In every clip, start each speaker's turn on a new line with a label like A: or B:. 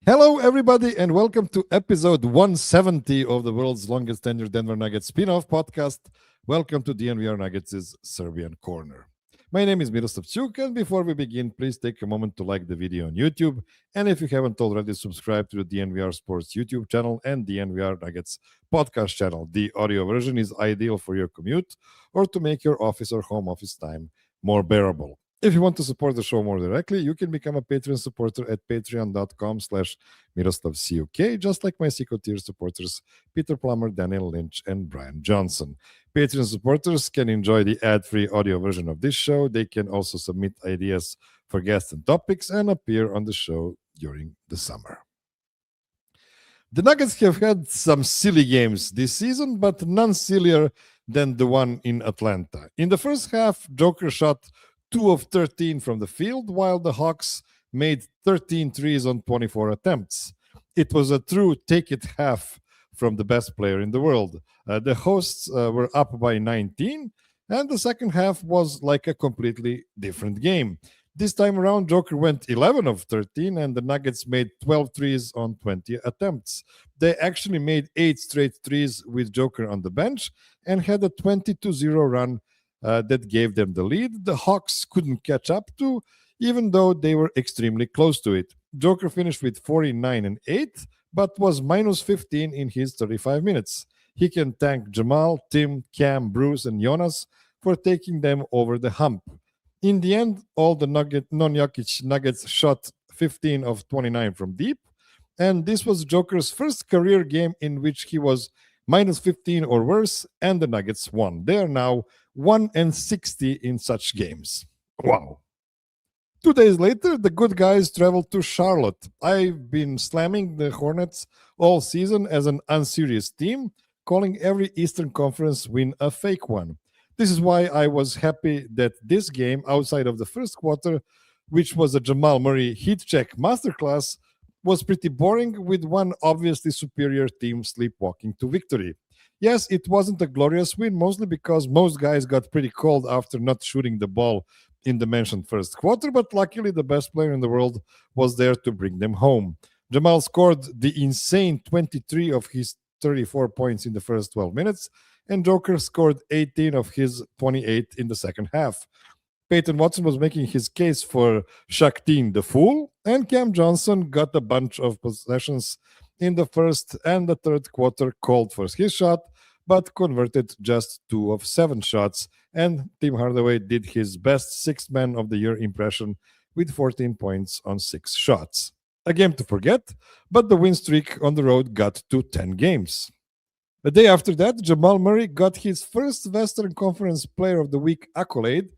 A: Hello, everybody, and welcome to episode 170 of the world's longest tenured Denver Nuggets spin-off podcast. Welcome to DNVR Nuggets' Serbian Corner. My name is Miroslav Ćuk, and before we begin, please take a moment to like the video on YouTube. And if you haven't already, subscribe to the DNVR Sports YouTube channel and DNVR Nuggets podcast channel. The audio version is ideal for your commute or to make your office or home office time more bearable. If you want to support the show more directly, you can become a Patreon supporter at patreon.com/MiroslavCuk, just like my Seco tier supporters, Peter Plummer, Daniel Lynch, and Brian Johnson. Patreon supporters can enjoy the ad-free audio version of this show. They can also submit ideas for guests and topics and appear on the show during the summer. The Nuggets have had some silly games this season, but none sillier than the one in Atlanta. In the first half, Joker shot 2 of 13 from the field, while the Hawks made 13 threes on 24 attempts. It was a true take-it half from the best player in the world. The hosts were up by 19, and the second half was like a completely different game. This time around, Joker went 11 of 13, and the Nuggets made 12 threes on 20 attempts. They actually made 8 straight threes with Joker on the bench and had a 20-0 run that gave them the lead. The Hawks couldn't catch up to, even though they were extremely close to it. Joker finished with 49 and 8, but was minus 15 in his 35 minutes. He can thank Jamal, Tim, Cam, Bruce, and Jonas for taking them over the hump. In the end, all the non-Jokic Nuggets shot 15 of 29 from deep, and this was Joker's first career game in which he was minus 15 or worse, and the Nuggets won. They are now 1-60 in such games. Wow. 2 days later, the good guys traveled to Charlotte. I've been slamming the Hornets all season as an unserious team, calling every Eastern Conference win a fake one. This is why I was happy that this game, outside of the first quarter, which was a Jamal Murray heat check masterclass, was pretty boring, with one obviously superior team sleepwalking to victory. Yes, it wasn't a glorious win, mostly because most guys got pretty cold after not shooting the ball in the mentioned first quarter, but luckily the best player in the world was there to bring them home. Jamal scored the insane 23 of his 34 points in the first 12 minutes, and Joker scored 18 of his 28 in the second half. Peyton Watson was making his case for Shaktin the Fool, and Cam Johnson got a bunch of possessions in the first and the third quarter, called for his shot, but converted just 2 of 7 shots, and Tim Hardaway did his best sixth man of the year impression with 14 points on 6 shots. A game to forget, but the win streak on the road got to 10 games. The day after that, Jamal Murray got his first Western Conference Player of the Week accolade,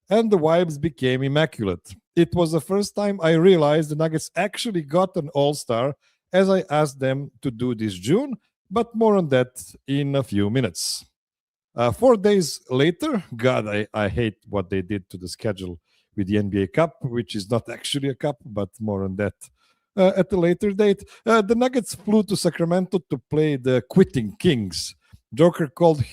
A: and the vibes became immaculate. It was the first time I realized the Nuggets actually got an All-Star, as I asked them to do this June, but more on that in a few minutes. 4 days later, God, I hate what they did to the schedule with the NBA Cup, which is not actually a cup, but more on that at a later date. The Nuggets flew to Sacramento to play the quitting Kings. Joker called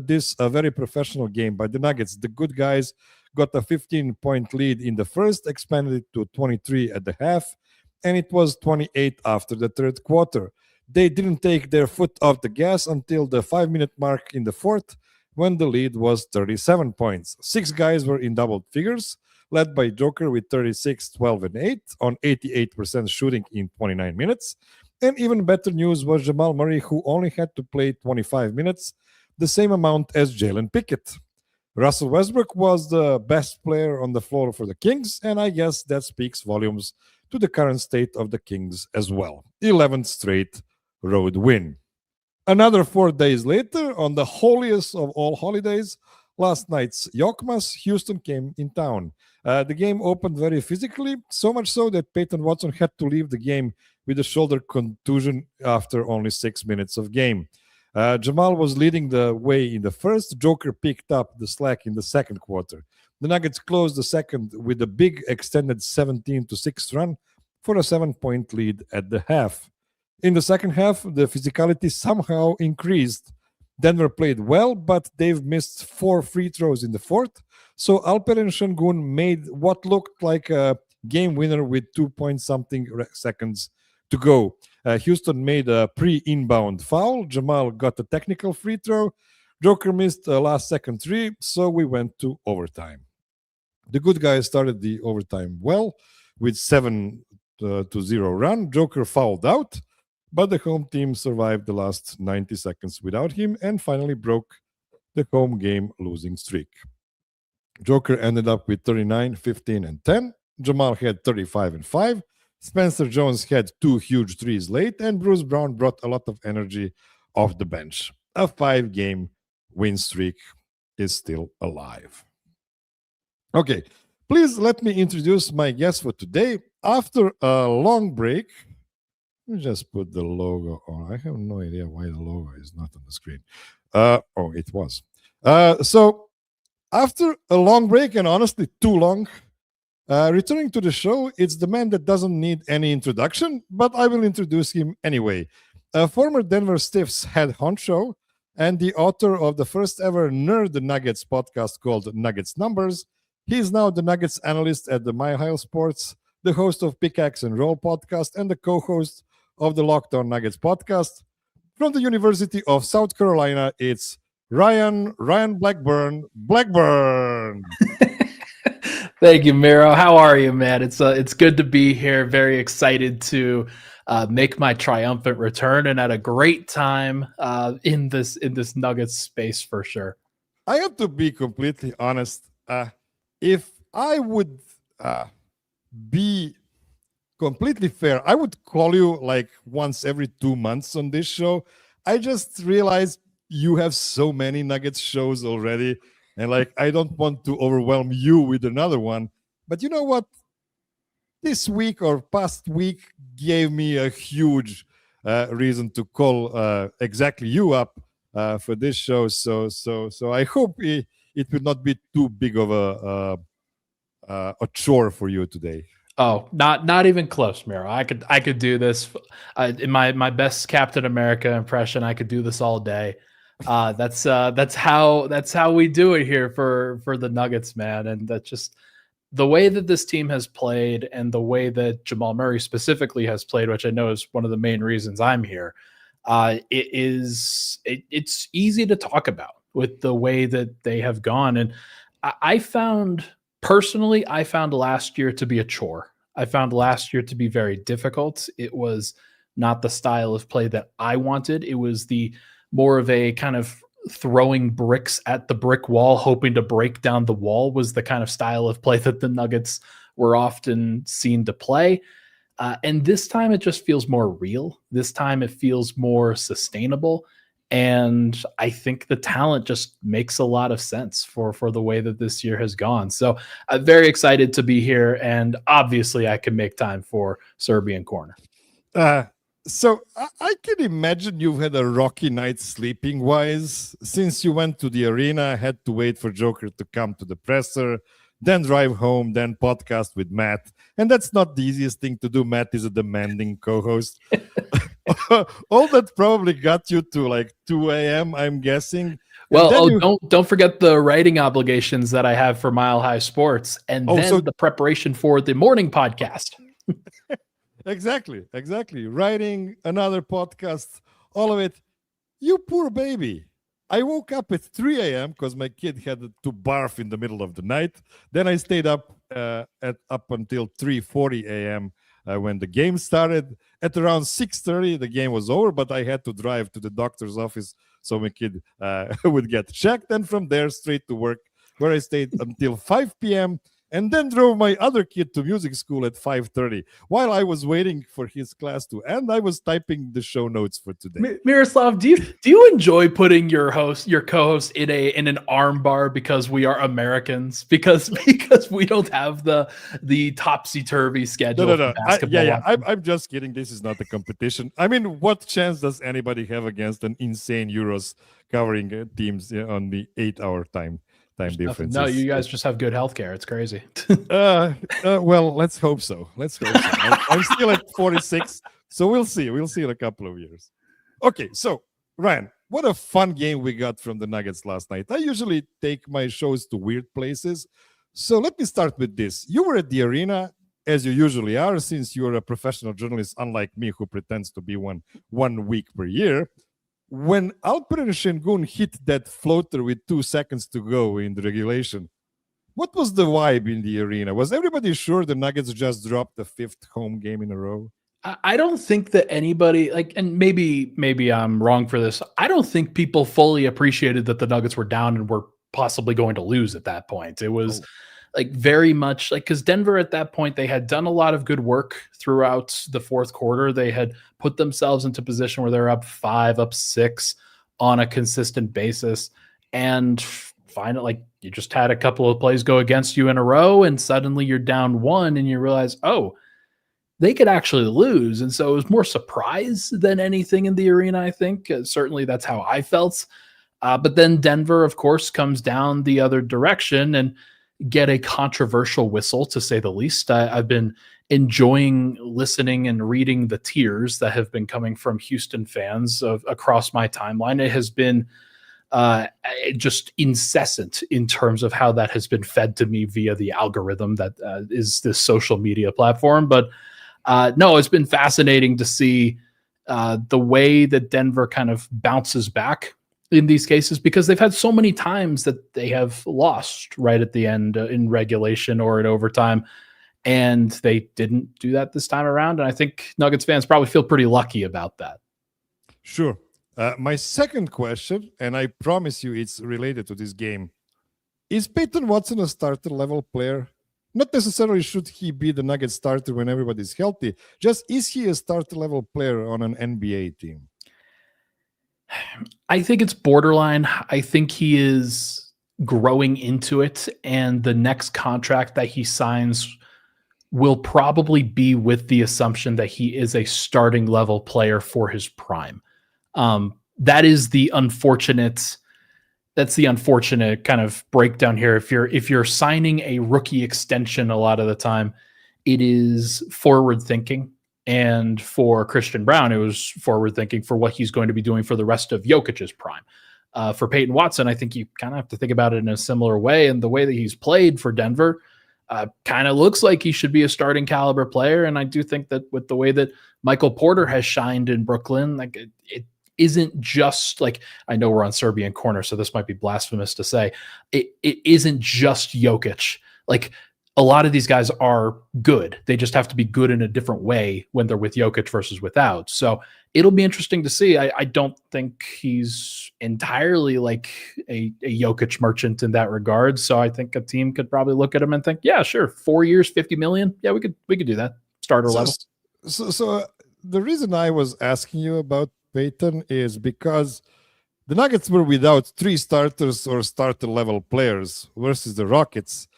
A: this a very professional game by the Nuggets. The good guys got a 15-point lead in the first, expanded it to 23 at the half, and it was 28 after the third quarter. They didn't take their foot off the gas until the 5-minute mark in the fourth, when the lead was 37 points. 6 guys were in double figures, led by Joker with 36, 12, and 8 on 88% shooting in 29 minutes. And even better news was Jamal Murray, who only had to play 25 minutes, the same amount as Jalen Pickett. Russell Westbrook was the best player on the floor for the Kings, and I guess that speaks volumes to the current state of the Kings as well. 11th straight road win. Another 4 days later, on the holiest of all holidays, last night's Yokmas, Houston came in town. The game opened very physically, so much so that Peyton Watson had to leave the game with a shoulder contusion after only 6 minutes of game. Jamal was leading the way in the first. Joker picked up the slack in the second quarter. The Nuggets closed the second with a big extended 17-6 run for a 7-point lead at the half. In the second half, the physicality somehow increased. Denver played well, but they've missed 4 free throws in the fourth. So Alperen Şengün made what looked like a game winner with 2-point-something seconds to go. Houston made a pre-inbound foul. Jamal got a technical free throw. Joker missed a last-second 3, so we went to overtime. The good guys started the overtime well with 7-0 run. Joker fouled out, but the home team survived the last 90 seconds without him and finally broke the home game losing streak. Joker ended up with 39, 15, and 10. Jamal had 35 and 5. Spencer Jones had 2 huge threes late, and Bruce Brown brought a lot of energy off the bench. A 5-game win streak is still alive. Okay, please let me introduce my guest for today. After a long break, let me just put the logo on. I have no idea why the logo is not on the screen. It was. So after a long break, and honestly too long, returning to the show, it's the man that doesn't need any introduction, but I will introduce him anyway. A former Denver Stiffs head honcho and the author of the first ever Nerd Nuggets podcast called Nuggets Numbers. He is now the Nuggets analyst at the Mile Sports, the host of Pickaxe and Roll podcast, and the co-host of the Locked On Nuggets podcast. From the University of South Carolina, it's Ryan Blackburn.
B: Thank you, Miro. How are you, man? It's good to be here. Very excited to make my triumphant return, and at a great time in this Nuggets space for sure.
A: I have to be completely honest. If I would be completely fair, I would call you like once every 2 months on this show. I just realized you have so many Nuggets shows already. And like, I don't want to overwhelm you with another one. But you know what? This week or past week gave me a huge reason to call exactly you up for this show. So I hope it will not be too big of a chore for you today.
B: Oh, not even close, Miro. I could do this in my best Captain America impression. I could do this all day. That's how we do it here for the Nuggets, man. And that's just the way that this team has played and the way that Jamal Murray specifically has played, which I know is one of the main reasons I'm here. It's easy to talk about with the way that they have gone. And I found last year to be a chore. I found last year to be very difficult. It was not the style of play that I wanted. It was the more of a kind of throwing bricks at the brick wall, hoping to break down the wall was the kind of style of play that the Nuggets were often seen to play. And this time it just feels more real. This time it feels more sustainable. And I think the talent just makes a lot of sense for the way that this year has gone. So I'm very excited to be here. And obviously I can make time for Serbian Corner.
A: So I can imagine you've had a rocky night sleeping-wise. Since you went to the arena, had to wait for Joker to come to the presser, then drive home, then podcast with Matt. And that's not the easiest thing to do. Matt is a demanding co-host. All that probably got you to like 2 a.m., I'm guessing.
B: Well, don't forget the writing obligations that I have for Mile High Sports, and then the preparation for the morning podcast.
A: Exactly. Writing another podcast, all of it. You poor baby. I woke up at 3 a.m. because my kid had to barf in the middle of the night. Then I stayed up until 3:40 a.m. When the game started. At around 6:30, the game was over, but I had to drive to the doctor's office so my kid would get checked. And from there, straight to work, where I stayed until 5 p.m. and then drove my other kid to music school at 5:30. While I was waiting for his class to end, I was typing the show notes for today.
B: Miroslav, do you enjoy putting your co-host in an arm bar because we are Americans? Because we don't have the topsy-turvy schedule.
A: No. I'm just kidding. This is not a competition. I mean, what chance does anybody have against an insane Euros covering teams on the 8-hour time difference?
B: No, you guys just have good healthcare. It's crazy.
A: Well, let's hope so. I'm still at 46, so we'll see. We'll see in a couple of years. Okay, so Ryan, what a fun game we got from the Nuggets last night. I usually take my shows to weird places, so let me start with this. You were at the arena, as you usually are, since you're a professional journalist, unlike me, who pretends to be one week per year. When Alperen Şengün hit that floater with 2 seconds to go in the regulation, what was the vibe in the arena? Was everybody sure the Nuggets just dropped the 5th home game in a row?
B: I don't think that anybody, and maybe I'm wrong for this, I don't think people fully appreciated that the Nuggets were down and were possibly going to lose at that point. It was very much because Denver at that point, they had done a lot of good work throughout the fourth quarter. They had put themselves into position where they're up 5, up 6 on a consistent basis. And finally, you just had a couple of plays go against you in a row, and suddenly you're down 1 and you realize, oh, they could actually lose. And so it was more surprise than anything in the arena, I think. Certainly that's how I felt. But then Denver, of course, comes down the other direction and get a controversial whistle, to say the least. I've been enjoying listening and reading the tears that have been coming from Houston fans across my timeline. It has been just incessant in terms of how that has been fed to me via the algorithm that is this social media platform. But no, it's been fascinating to see the way that Denver kind of bounces back in these cases, because they've had so many times that they have lost right at the end in regulation or in overtime, and they didn't do that this time around. And I think Nuggets fans probably feel pretty lucky about that.
A: Sure. My second question, and I promise you it's related to this game. Is Peyton Watson a starter level player? Not necessarily should he be the Nuggets starter when everybody's healthy. Just, is he a starter level player on an NBA team?
B: I think it's borderline. I think he is growing into it, and the next contract that he signs will probably be with the assumption that he is a starting level player for his prime. That is the unfortunate. That's the unfortunate kind of breakdown here. If you're signing a rookie extension, a lot of the time, it is forward thinking. And for Christian Braun, it was forward thinking for what he's going to be doing for the rest of Jokic's prime. For Peyton Watson, I think you kind of have to think about it in a similar way. And the way that he's played for Denver kind of looks like he should be a starting caliber player. And I do think that with the way that Michael Porter has shined in Brooklyn, like it isn't just like, I know we're on Serbian Corner, so this might be blasphemous to say, it isn't just Jokic. Like, a lot of these guys are good. They just have to be good in a different way when they're with Jokic versus without. So it'll be interesting to see. I don't think he's entirely like a Jokic merchant in that regard. So I think a team could probably look at him and think, yeah, sure, 4 years, $50 million. Yeah, we could do that. Starter level.
A: So the reason I was asking you about Peyton is because the Nuggets were without 3 starters or starter level players versus the Rockets.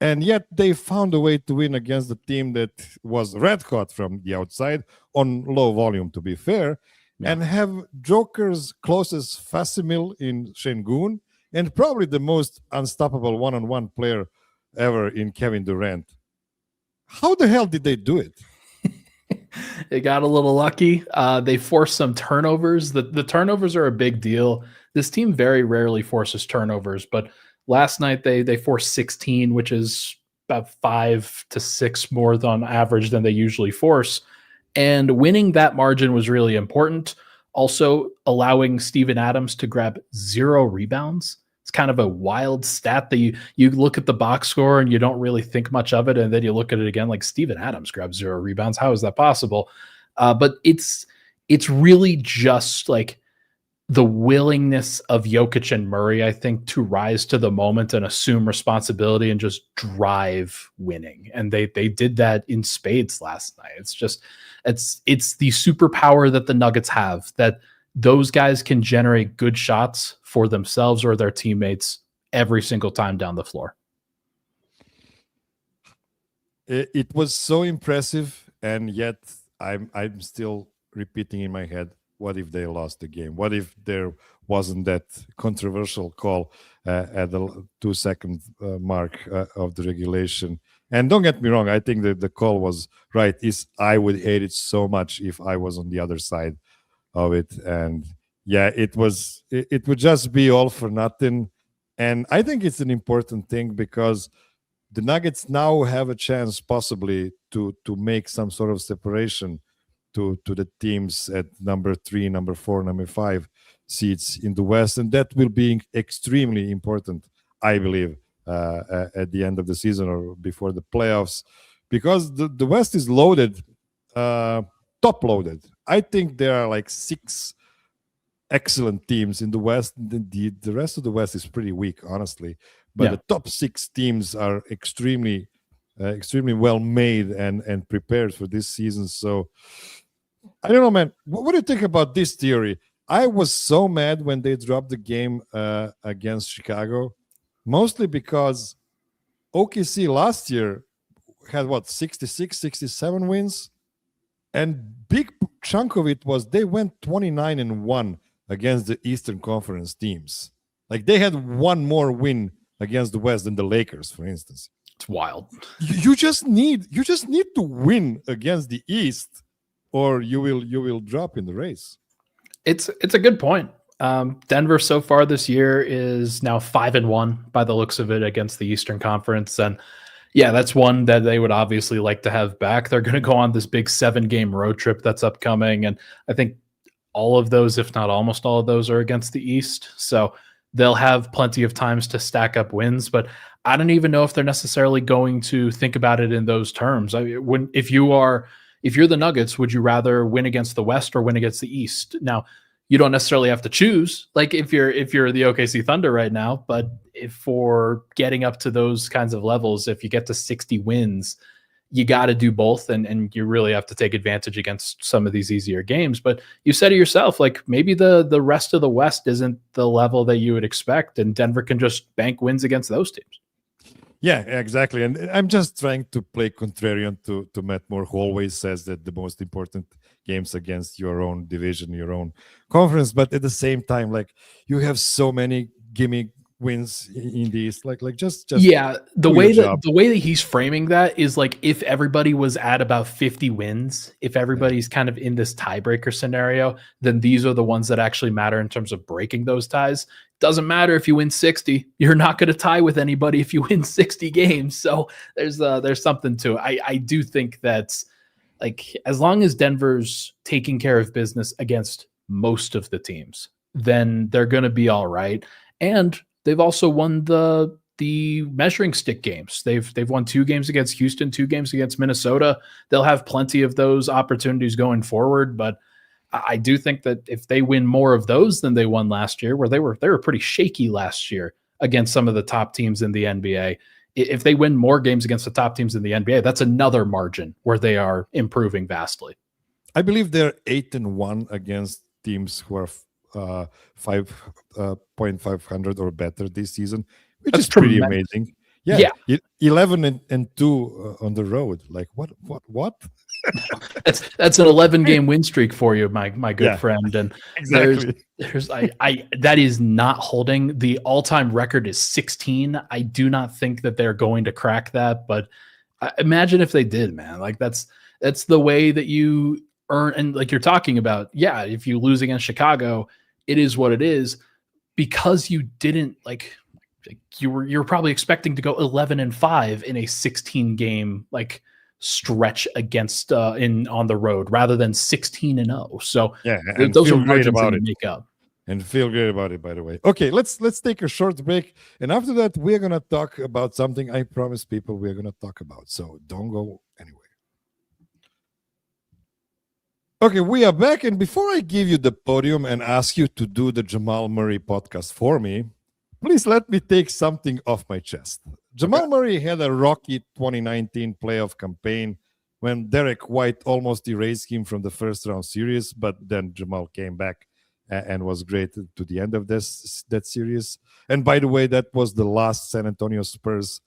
A: And yet they found a way to win against the team that was red hot from the outside, on low volume, to be fair, and have Joker's closest facsimile in Şengün, and probably the most unstoppable one-on-one player ever in Kevin Durant. How the hell did they do it?
B: They got a little lucky. They forced some turnovers. The turnovers are a big deal. This team very rarely forces turnovers, but last night they forced 16, which is about 5 to 6 more on average than they usually force. And winning that margin was really important. Also, allowing Steven Adams to grab 0 rebounds. It's kind of a wild stat that you look at the box score and you don't really think much of it, and then you look at it again, like, Steven Adams grabbed 0 rebounds. How is that possible? But it's really just like the willingness of Jokic and Murray, I think, to rise to the moment and assume responsibility and just drive winning. And they did that in spades last night. It's just it's the superpower that the Nuggets have, that those guys can generate good shots for themselves or their teammates every single time down the floor.
A: It was so impressive, and yet I'm still repeating in my head, what if they lost the game? What if there wasn't that controversial call at the 2-second mark of the regulation? And don't get me wrong, I think that the call was right. I would hate it so much if I was on the other side of it. And yeah, it would just be all for nothing. And I think it's an important thing because the Nuggets now have a chance possibly to make some sort of separation to the teams at number 3, number 4, number 5 seats in the West, and that will be extremely important, I believe, at the end of the season or before the playoffs, because the West is loaded, top loaded. I think there are like 6 excellent teams in the West. The rest of the West is pretty weak, honestly. But the top 6 teams are extremely well made and prepared for this season. So I don't know, man. What do you think about this theory? I was so mad when they dropped the game against Chicago, mostly because OKC last year had 66, 67 wins, and big chunk of it was they went 29-1 against the Eastern Conference teams. Like they had one more win against the West than the Lakers, for instance.
B: It's wild.
A: You just need to win against the East, or you will drop in the race.
B: It's a good point. Denver so far this year is now 5-1 by the looks of it against the Eastern Conference, and yeah, that's one that they would obviously like to have back. They're going to go on this big 7-game road trip that's upcoming, and I think all of those, if not almost all of those, are against the East. So they'll have plenty of times to stack up wins, but I don't even know if they're necessarily going to think about it in those terms. If you're the Nuggets, would you rather win against the West or win against the East? Now, you don't necessarily have to choose, like if you're the OKC Thunder right now, but if for getting up to those kinds of levels, if you get to 60 wins, you got to do both, and you really have to take advantage against some of these easier games. But you said it yourself, like maybe the rest of the West isn't the level that you would expect, and Denver can just bank wins against those teams.
A: Yeah, exactly. And I'm just trying to play contrarian to Matt Moore, who always says that the most important games against your own division, your own conference. But at the same time, like you have so many gimme wins in these, like just
B: yeah. The way that he's framing that is like if everybody was at about 50 wins, if everybody's kind of in this tiebreaker scenario, then these are the ones that actually matter in terms of breaking those ties. Doesn't matter if you win 60, you're not going to tie with anybody if you win 60 games. So there's something to it. I do think that's like, as long as Denver's taking care of business against most of the teams, then they're going to be all right. And they've also won the measuring stick games. They've won 2 games against Houston, 2 games against Minnesota. They'll have plenty of those opportunities going forward, but I do think that if they win more of those than they won last year, where they were pretty shaky last year against some of the top teams in the NBA, if they win more games against the top teams in the NBA, that's another margin where they are improving vastly.
A: I believe they're 8-1 against teams who are 5.500 or better this season, which is pretty amazing. Yeah. 11-2 on the road. Like what?
B: That's an 11-game win streak for you, my good friend. And
A: exactly.
B: there's that is not holding. The all-time record is 16. I do not think that they're going to crack that, but imagine if they did, man. Like that's the way that you earn. And like you're talking about, yeah, if you lose against Chicago, it is what it is, because you didn't like you're probably expecting to go 11-5 in a 16-game like stretch against on the road rather than 16-0. So
A: yeah, and
B: those
A: feel
B: are
A: great
B: margins
A: about
B: that
A: it.
B: you make up.
A: And feel great about it, by the way. Okay, let's take a short break, and after that we're gonna talk about something I promised people we're gonna talk about. So don't go anywhere. Okay, we are back. And before I give you the podium and ask you to do the Jamal Murray podcast for me, please let me take something off my chest. Jamal Murray had a rocky 2019 playoff campaign when Derek White almost erased him from the first round series, but then Jamal came back and was great to the end of that series. And by the way, that was the last San Antonio Spurs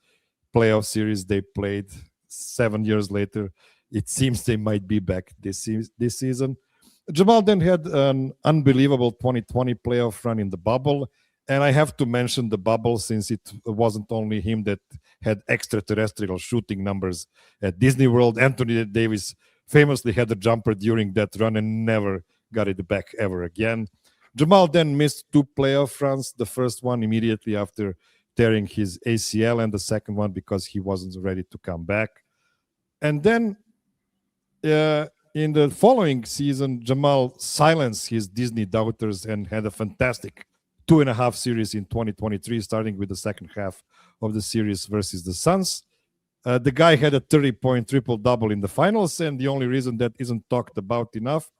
A: playoff series they played 7 years later. It seems they might be back this season. Jamal then had an unbelievable 2020 playoff run in the bubble. And I have to mention the bubble since it wasn't only him that had extraterrestrial shooting numbers at Disney World. Anthony Davis famously had a jumper during that run and never got it back ever again. Jamal then missed 2 playoff runs, the first one immediately after tearing his ACL and the second one because he wasn't ready to come back. And then in the following season, Jamal silenced his Disney doubters and had a fantastic 2.5 series in 2023, starting with the second half of the series versus the Suns. The guy had a 30-point triple-double in the finals, and the only reason that isn't talked about enough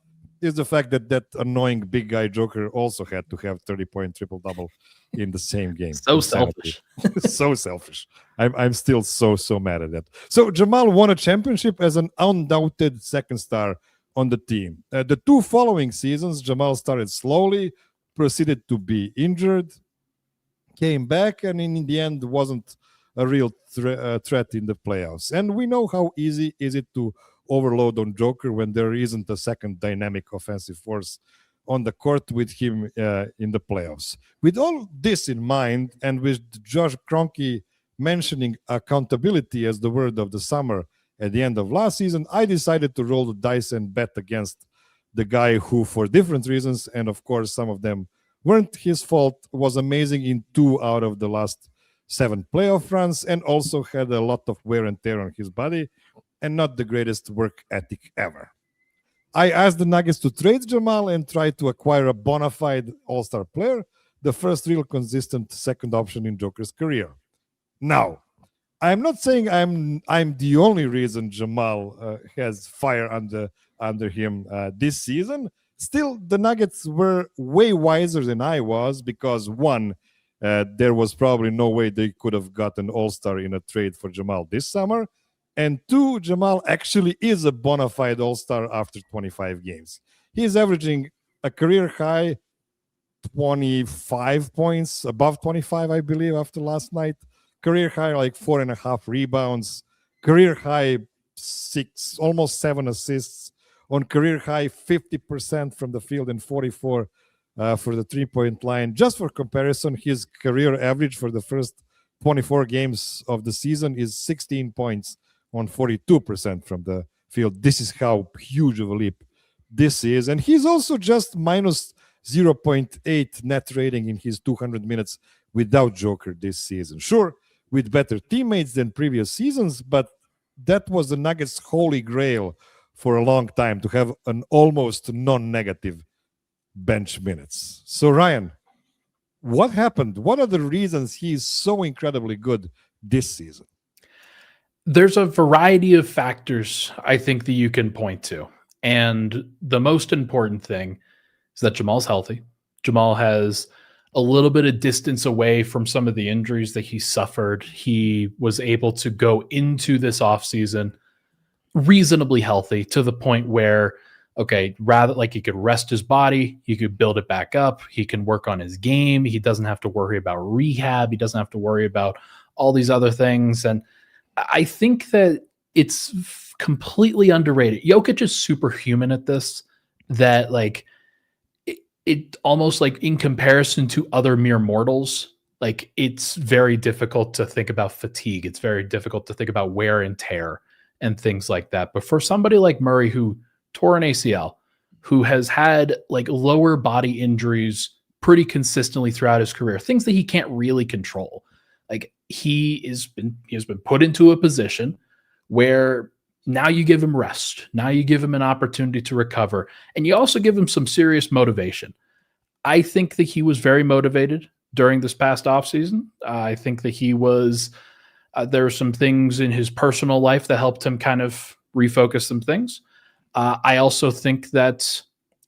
A: is the fact that that annoying big guy Joker also had to have 30-point triple-double in the same game.
B: So selfish.
A: So selfish. I'm still so mad at that. So Jamal won a championship as an undoubted second star on the team. The 2 following seasons, Jamal started slowly, proceeded to be injured, came back, and in the end wasn't a real threat in the playoffs. And we know how easy is it to overload on Joker when there isn't a second dynamic offensive force on the court with him in the playoffs. With all this in mind, and with Josh Kroenke mentioning accountability as the word of the summer at the end of last season, I decided to roll the dice and bet against the guy who, for different reasons, and of course some of them weren't his fault, was amazing in 2 out of the last 7 playoff runs and also had a lot of wear and tear on his body and not the greatest work ethic ever. I asked the Nuggets to trade Jamal and try to acquire a bona fide all-star player, the first real consistent second option in Joker's career. Now, I'm not saying I'm the only reason Jamal has fire under him this season. Still, the Nuggets were way wiser than I was because, one, there was probably no way they could have gotten all-star in a trade for Jamal this summer. And 2, Jamal actually is a bona fide all-star after 25 games. He's averaging a career high 25 points, above 25, I believe, after last night. Career high like 4.5 rebounds. Career high 6, almost 7 assists. On career high 50% from the field and 44 for the three-point line. Just for comparison, his career average for the first 24 games of the season is 16 points on 42% from the field. This is how huge of a leap this is. And he's also just minus 0.8 net rating in his 200 minutes without Joker this season. Sure, with better teammates than previous seasons, but that was the Nuggets' holy grail for a long time, to have an almost non-negative bench minutes. So, Ryan, what happened? What are the reasons he's so incredibly good this season?
B: There's a variety of factors I think that you can point to. And the most important thing is that Jamal's healthy. Jamal has a little bit of distance away from some of the injuries that he suffered. He was able to go into this offseason reasonably healthy to the point where, okay, rather like he could rest his body, he could build it back up, he can work on his game, he doesn't have to worry about rehab, he doesn't have to worry about all these other things. And I think that it's completely underrated. Jokic is superhuman at this, that like it almost like in comparison to other mere mortals, like it's very difficult to think about fatigue. It's very difficult to think about wear and tear and things like that. But for somebody like Murray, who tore an ACL, who has had like lower body injuries pretty consistently throughout his career, things that he can't really control, like he has been put into a position where now you give him rest. Now you give him an opportunity to recover. And you also give him some serious motivation. I think that he was very motivated during this past offseason. I think that he was, there were some things in his personal life that helped him kind of refocus some things. I also think that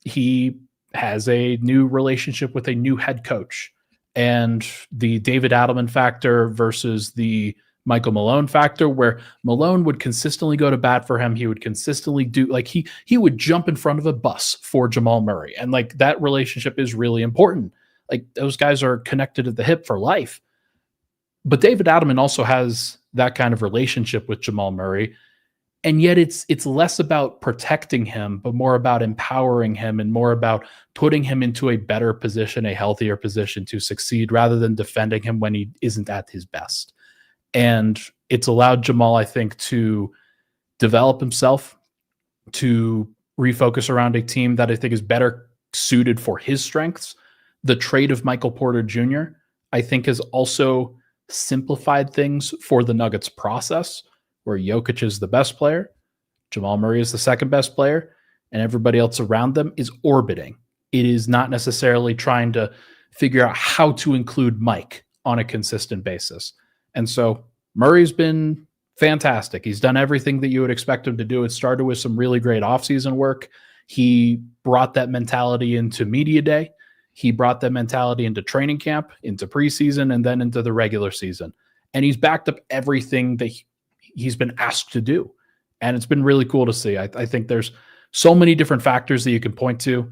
B: he has a new relationship with a new head coach, and the David Adelman factor versus the Michael Malone factor, where Malone would consistently go to bat for him. He would consistently do, like, he would jump in front of a bus for Jamal Murray. And like, that relationship is really important. Like, those guys are connected at the hip for life. But David Adelman also has that kind of relationship with Jamal Murray. And yet it's less about protecting him, but more about empowering him and more about putting him into a better position, a healthier position to succeed, rather than defending him when he isn't at his best. And it's allowed Jamal, I think, to develop himself, to refocus around a team that I think is better suited for his strengths. The trade of Michael Porter Jr., I think, has also simplified things for the Nuggets process, where Jokic is the best player, Jamal Murray is the second best player, and everybody else around them is orbiting. It is not necessarily trying to figure out how to include Mike on a consistent basis. And so Murray's been fantastic. He's done everything that you would expect him to do. It started with some really great offseason work. He brought that mentality into media day. He brought that mentality into training camp, into preseason, and then into the regular season. And he's backed up everything that he's been asked to do. And it's been really cool to see. I think there's so many different factors that you can point to.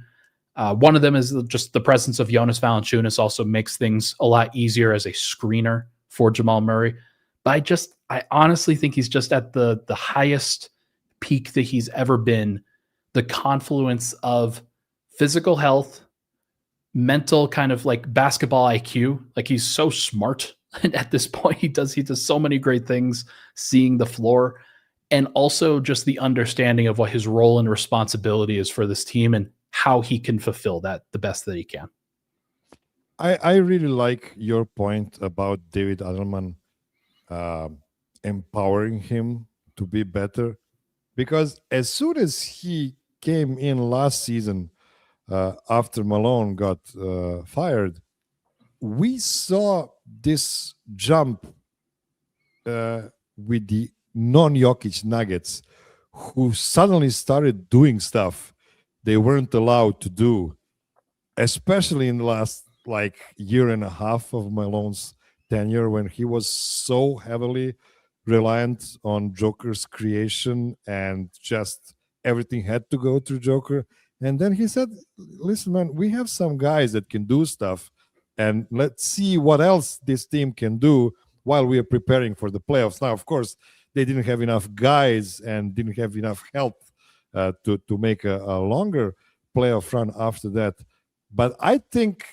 B: One of them is just the presence of Jonas Valanciunas also makes things a lot easier as a screener for Jamal Murray. But I honestly think he's just at the highest peak that he's ever been. The confluence of physical health, mental kind of like basketball IQ. Like, he's so smart. And at this point, he does so many great things, seeing the floor, and also just the understanding of what his role and responsibility is for this team and how he can fulfill that the best that he can.
A: I really like your point about David Adelman empowering him to be better, because as soon as he came in last season, after Malone got fired, we saw this jump with the non-Jokic Nuggets, who suddenly started doing stuff they weren't allowed to do, especially in the last year and a half of Malone's tenure, when he was so heavily reliant on Joker's creation and just everything had to go through Joker. And then he said, listen, man, we have some guys that can do stuff, and let's see what else this team can do while we are preparing for the playoffs. Now, of course, they didn't have enough guys and didn't have enough health to make a longer playoff run after that. But I think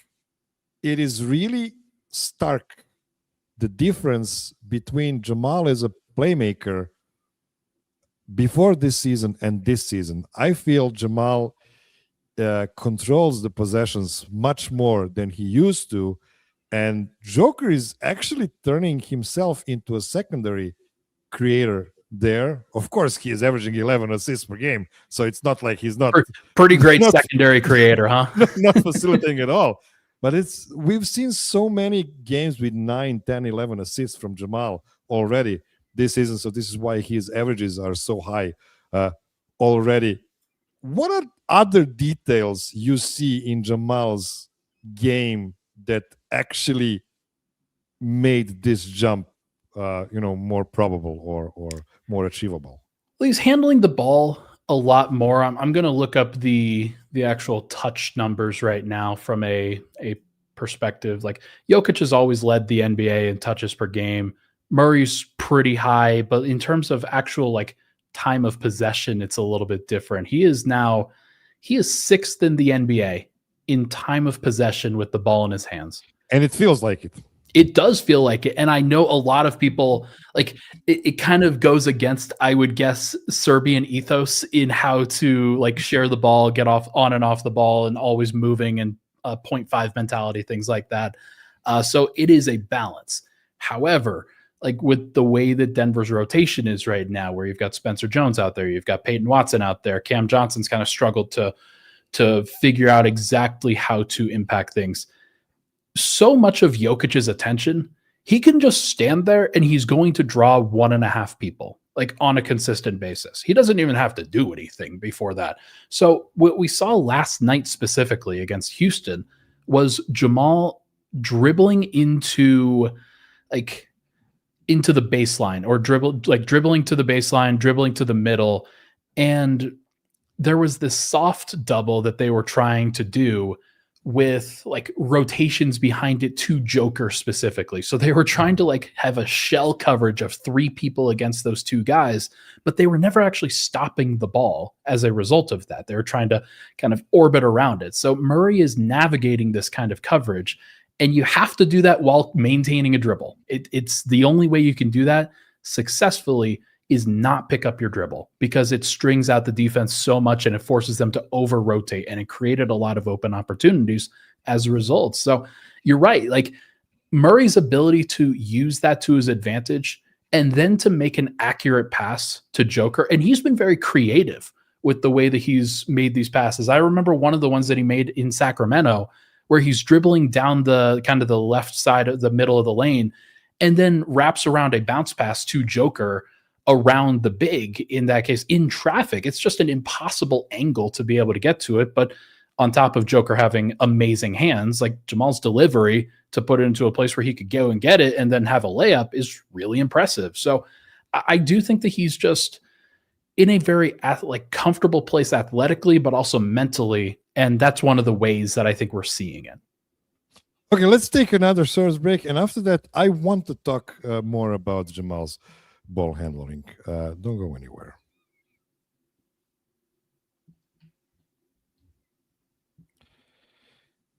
A: it is really stark, the difference between Jamal as a playmaker before this season and this season. I feel Jamal controls the possessions much more than he used to, and Joker is actually turning himself into a secondary creator there. Of course, he is averaging 11 assists per game, so it's not like he's not
B: pretty great secondary creator, huh?
A: not facilitating at all. But we've seen so many games with 9, 10, 11 assists from Jamal already this season, so this is why his averages are so high already. What are other details you see in Jamal's game that actually made this jump more probable or more achievable?
B: Well, he's handling the ball a lot more. I'm going to look up the actual touch numbers right now from a perspective. Like, Jokic has always led the NBA in touches per game. Murray's pretty high, but in terms of actual time of possession, it's a little bit different. He is sixth in the NBA in time of possession with the ball in his hands.
A: And it feels like it.
B: It does feel like it. And I know a lot of people, it kind of goes against, I would guess, Serbian ethos in how to share the ball, get off on and off the ball, and always moving, and 0.5 mentality, things like that. So it is a balance. However, with the way that Denver's rotation is right now, where you've got Spencer Jones out there, you've got Peyton Watson out there, Cam Johnson's kind of struggled to figure out exactly how to impact things. So much of Jokic's attention, he can just stand there and he's going to draw 1.5 people. like on a consistent basis. He doesn't even have to do anything before that. So what we saw last night specifically against Houston was Jamal dribbling into the baseline, or dribbling to the baseline, dribbling to the middle. And there was this soft double that they were trying to do with like rotations behind it to Joker specifically. So they were trying to like have a shell coverage of 3 people against those 2 guys, but they were never actually stopping the ball as a result of that. They were trying to kind of orbit around it. So Murray is navigating this kind of coverage, and you have to do that while maintaining a dribble. It's the only way you can do that successfully is not pick up your dribble, because it strings out the defense so much and it forces them to over rotate, and it created a lot of open opportunities as a result. So you're right. Like Murray's ability to use that to his advantage and then to make an accurate pass to Joker. And he's been very creative with the way that he's made these passes. I remember one of the ones that he made in Sacramento where he's dribbling down the kind of the left side of the middle of the lane and then wraps around a bounce pass to Joker around the big, in that case, in traffic. It's just an impossible angle to be able to get to it. But on top of Joker having amazing hands, like Jamal's delivery to put it into a place where he could go and get it and then have a layup is really impressive. So I do think that he's just in a very comfortable place athletically, but also mentally. And that's one of the ways that I think we're seeing it.
A: Okay, let's take another source break. And after that, I want to talk more about Jamal's ball handling. Don't go anywhere.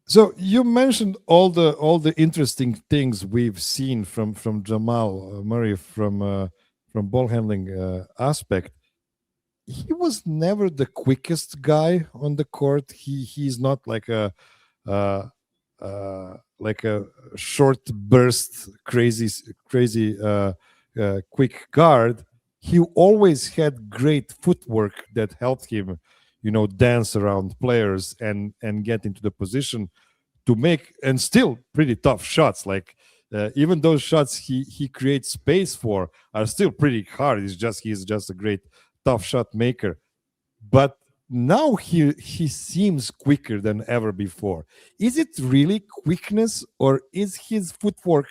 A: So you mentioned all the interesting things we've seen from Jamal Murray from ball handling aspect. He was never the quickest guy on the court. He's not like a short burst, crazy quick guard. He always had great footwork that helped him, dance around players and get into the position to make, and still pretty tough shots. Like even those shots he creates space for are still pretty hard. He's just a great tough shot maker. But now he seems quicker than ever before. Is it really quickness, or is his footwork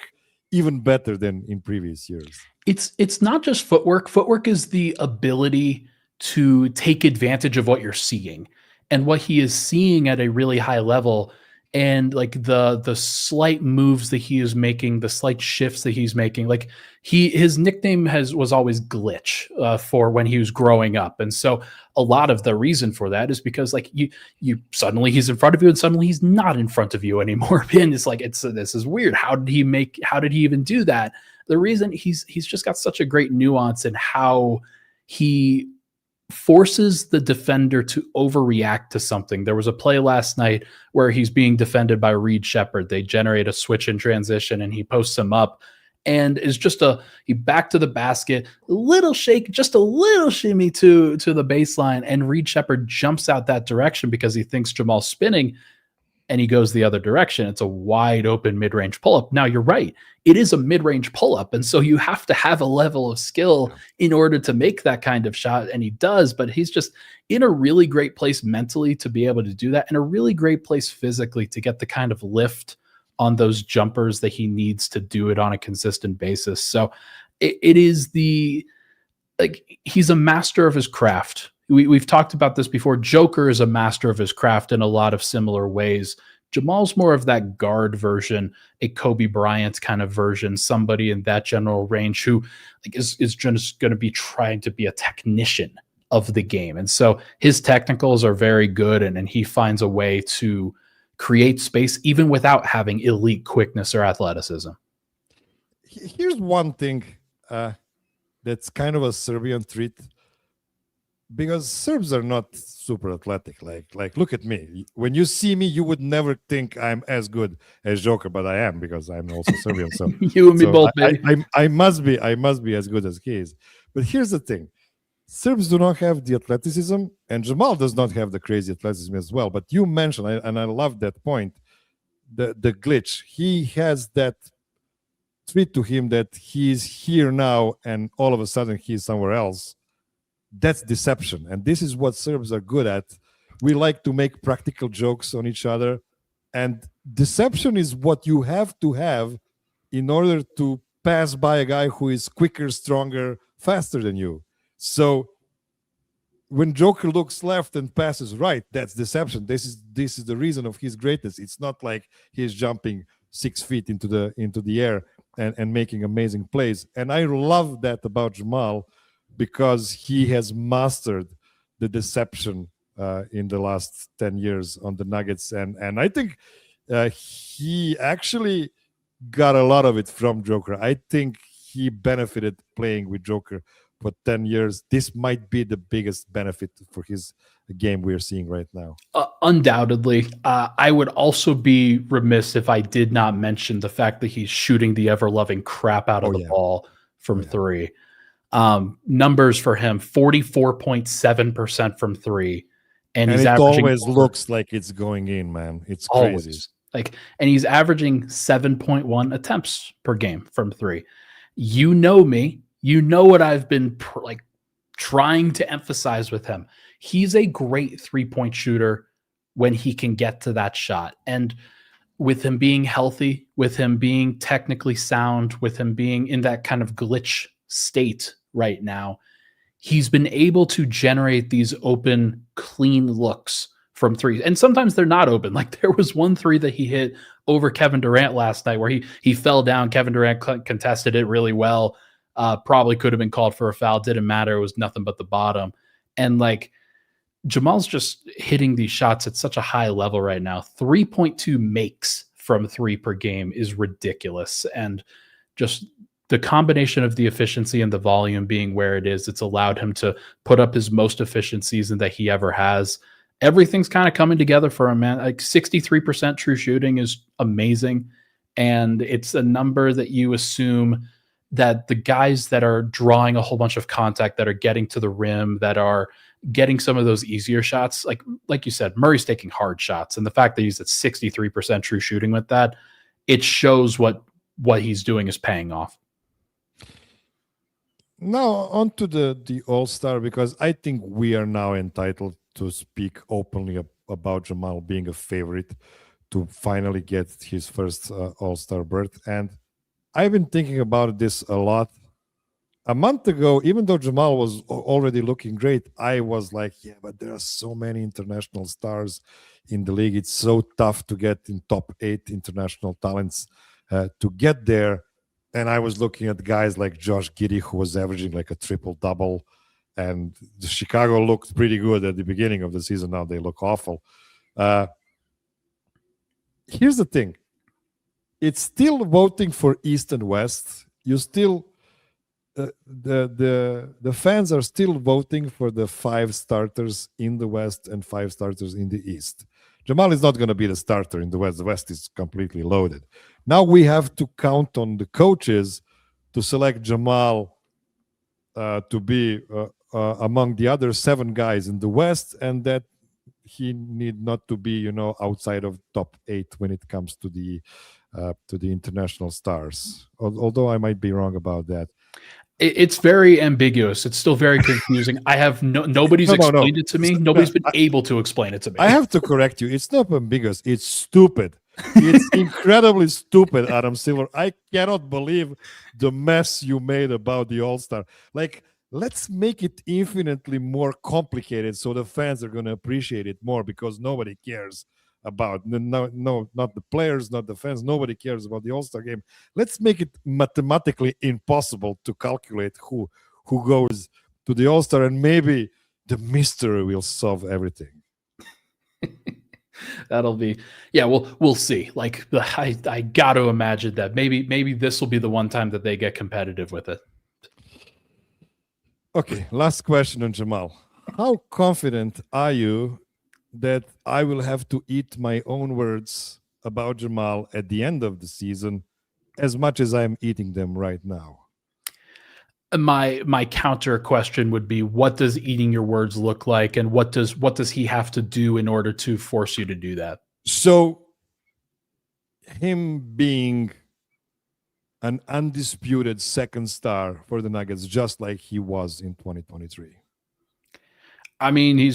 A: even better than in previous years?
B: It's not just footwork. Footwork is the ability to take advantage of what you're seeing and what he is seeing at a really high level, and like the slight moves that he is making, the slight shifts that he's making. Like his nickname was always Glitch for when he was growing up, and so a lot of the reason for that is because like you suddenly he's in front of you and suddenly he's not in front of you anymore. And it's like this is weird. How did he even do that? The reason he's just got such a great nuance in how he forces the defender to overreact to something. There was a play last night where he's being defended by Reed Shepherd. They generate a switch in transition and he posts him up and is he back to the basket, little shake, just a little shimmy to the baseline, and Reed Shepherd jumps out that direction because he thinks Jamal's spinning, and he goes the other direction. It's a wide open mid-range pull-up. Now, you're right. It is a mid-range pull-up, and so you have to have a level of skill in order to make that kind of shot, and he does, but he's just in a really great place mentally to be able to do that, and a really great place physically to get the kind of lift on those jumpers that he needs to do it on a consistent basis. So it is he's a master of his craft. We've talked about this before. Joker is a master of his craft in a lot of similar ways. Jamal's more of that guard version, a Kobe Bryant kind of version, somebody in that general range who is just going to be trying to be a technician of the game. And so his technicals are very good, and he finds a way to create space even without having elite quickness or athleticism.
A: Here's one thing that's kind of a Serbian treat, because Serbs are not super athletic. Like look at me. When you see me, you would never think I'm as good as Joker, but I am, because I'm also Serbian. So
B: you and me both, baby.
A: I must be as good as he is. But here's the thing. Serbs do not have the athleticism, and Jamal does not have the crazy athleticism as well. But you mentioned, and I love that point, the glitch. He has that treat to him that he's here now and all of a sudden he's somewhere else, that's deception. And this is what Serbs are good at. We like to make practical jokes on each other. And deception is what you have to have in order to pass by a guy who is quicker, stronger, faster than you. So when Joker looks left and passes right, that's deception. This is the reason of his greatness. It's not like he's jumping 6 feet into the air and making amazing plays. And I love that about Jamal because he has mastered the deception in the last 10 years on the Nuggets. And I think he actually got a lot of it from Joker. I think he benefited playing with Joker for 10 years. This might be the biggest benefit for his game we're seeing right now.
B: Undoubtedly. I would also be remiss if I did not mention the fact that he's shooting the ever-loving crap out of the ball from three. Numbers for him, 44.7% from three. And he's
A: it always looks like it's going in, man. It's
B: always
A: crazy.
B: And he's averaging 7.1 attempts per game from three. You know me. You know what I've been trying to emphasize with him. He's a great three-point shooter when he can get to that shot. And with him being healthy, with him being technically sound, with him being in that kind of glitch state right now, he's been able to generate these open, clean looks from three. And sometimes they're not open. Like there was one three that he hit over Kevin Durant last night where he fell down. Kevin Durant contested it really well. Probably could have been called for a foul. Didn't matter. It was nothing but the bottom. And Jamal's just hitting these shots at such a high level right now. 3.2 makes from three per game is ridiculous. And just the combination of the efficiency and the volume being where it is, it's allowed him to put up his most efficient season that he ever has. Everything's kind of coming together for him, man. 63% true shooting is amazing. And it's a number that you assume that the guys that are drawing a whole bunch of contact, that are getting to the rim, that are getting some of those easier shots, like you said, Murray's taking hard shots. And the fact that he's at 63% true shooting with that, it shows what he's doing is paying off.
A: Now on to the All-Star, because I think we are now entitled to speak openly about Jamal being a favorite to finally get his first All-Star berth. And I've been thinking about this a lot. A month ago, even though Jamal was already looking great, I was like, yeah, but there are so many international stars in the league. It's so tough to get in top 8 international talents to get there. And I was looking at guys like Josh Giddey, who was averaging like a triple-double. And Chicago looked pretty good at the beginning of the season. Now they look awful. Here's the thing. It's still voting for East and West. You still, the fans are still voting for the 5 starters in the West and 5 starters in the East. Jamal is not going to be the starter in the West. The West is completely loaded. Now we have to count on the coaches to select Jamal to be among the other 7 guys in the West, and that he need not to be, outside of top 8 when it comes to the international stars. Although I might be wrong about that.
B: It's very ambiguous. It's still very confusing. I have nobody's explained it to me. Nobody's been able to explain it to me.
A: I have to correct you. It's not ambiguous. It's stupid. It's incredibly stupid, Adam Silver. I cannot believe the mess you made about the All-Star. Let's make it infinitely more complicated so the fans are going to appreciate it more, because nobody cares about not the players, not the fans. Nobody cares about the All-Star game. Let's make it mathematically impossible to calculate who goes to the All-Star, and maybe the mystery will solve everything.
B: That'll be, yeah, we'll see. I got to imagine that maybe this will be the one time that they get competitive with it.
A: Okay, last question on Jamal. How confident are you that I will have to eat my own words about Jamal at the end of the season as much as I'm eating them right now?
B: My counter question would be, what does eating your words look like, and what does he have to do in order to force you to do that?
A: So him being an undisputed second star for the Nuggets, just like he was in 2023.
B: I mean,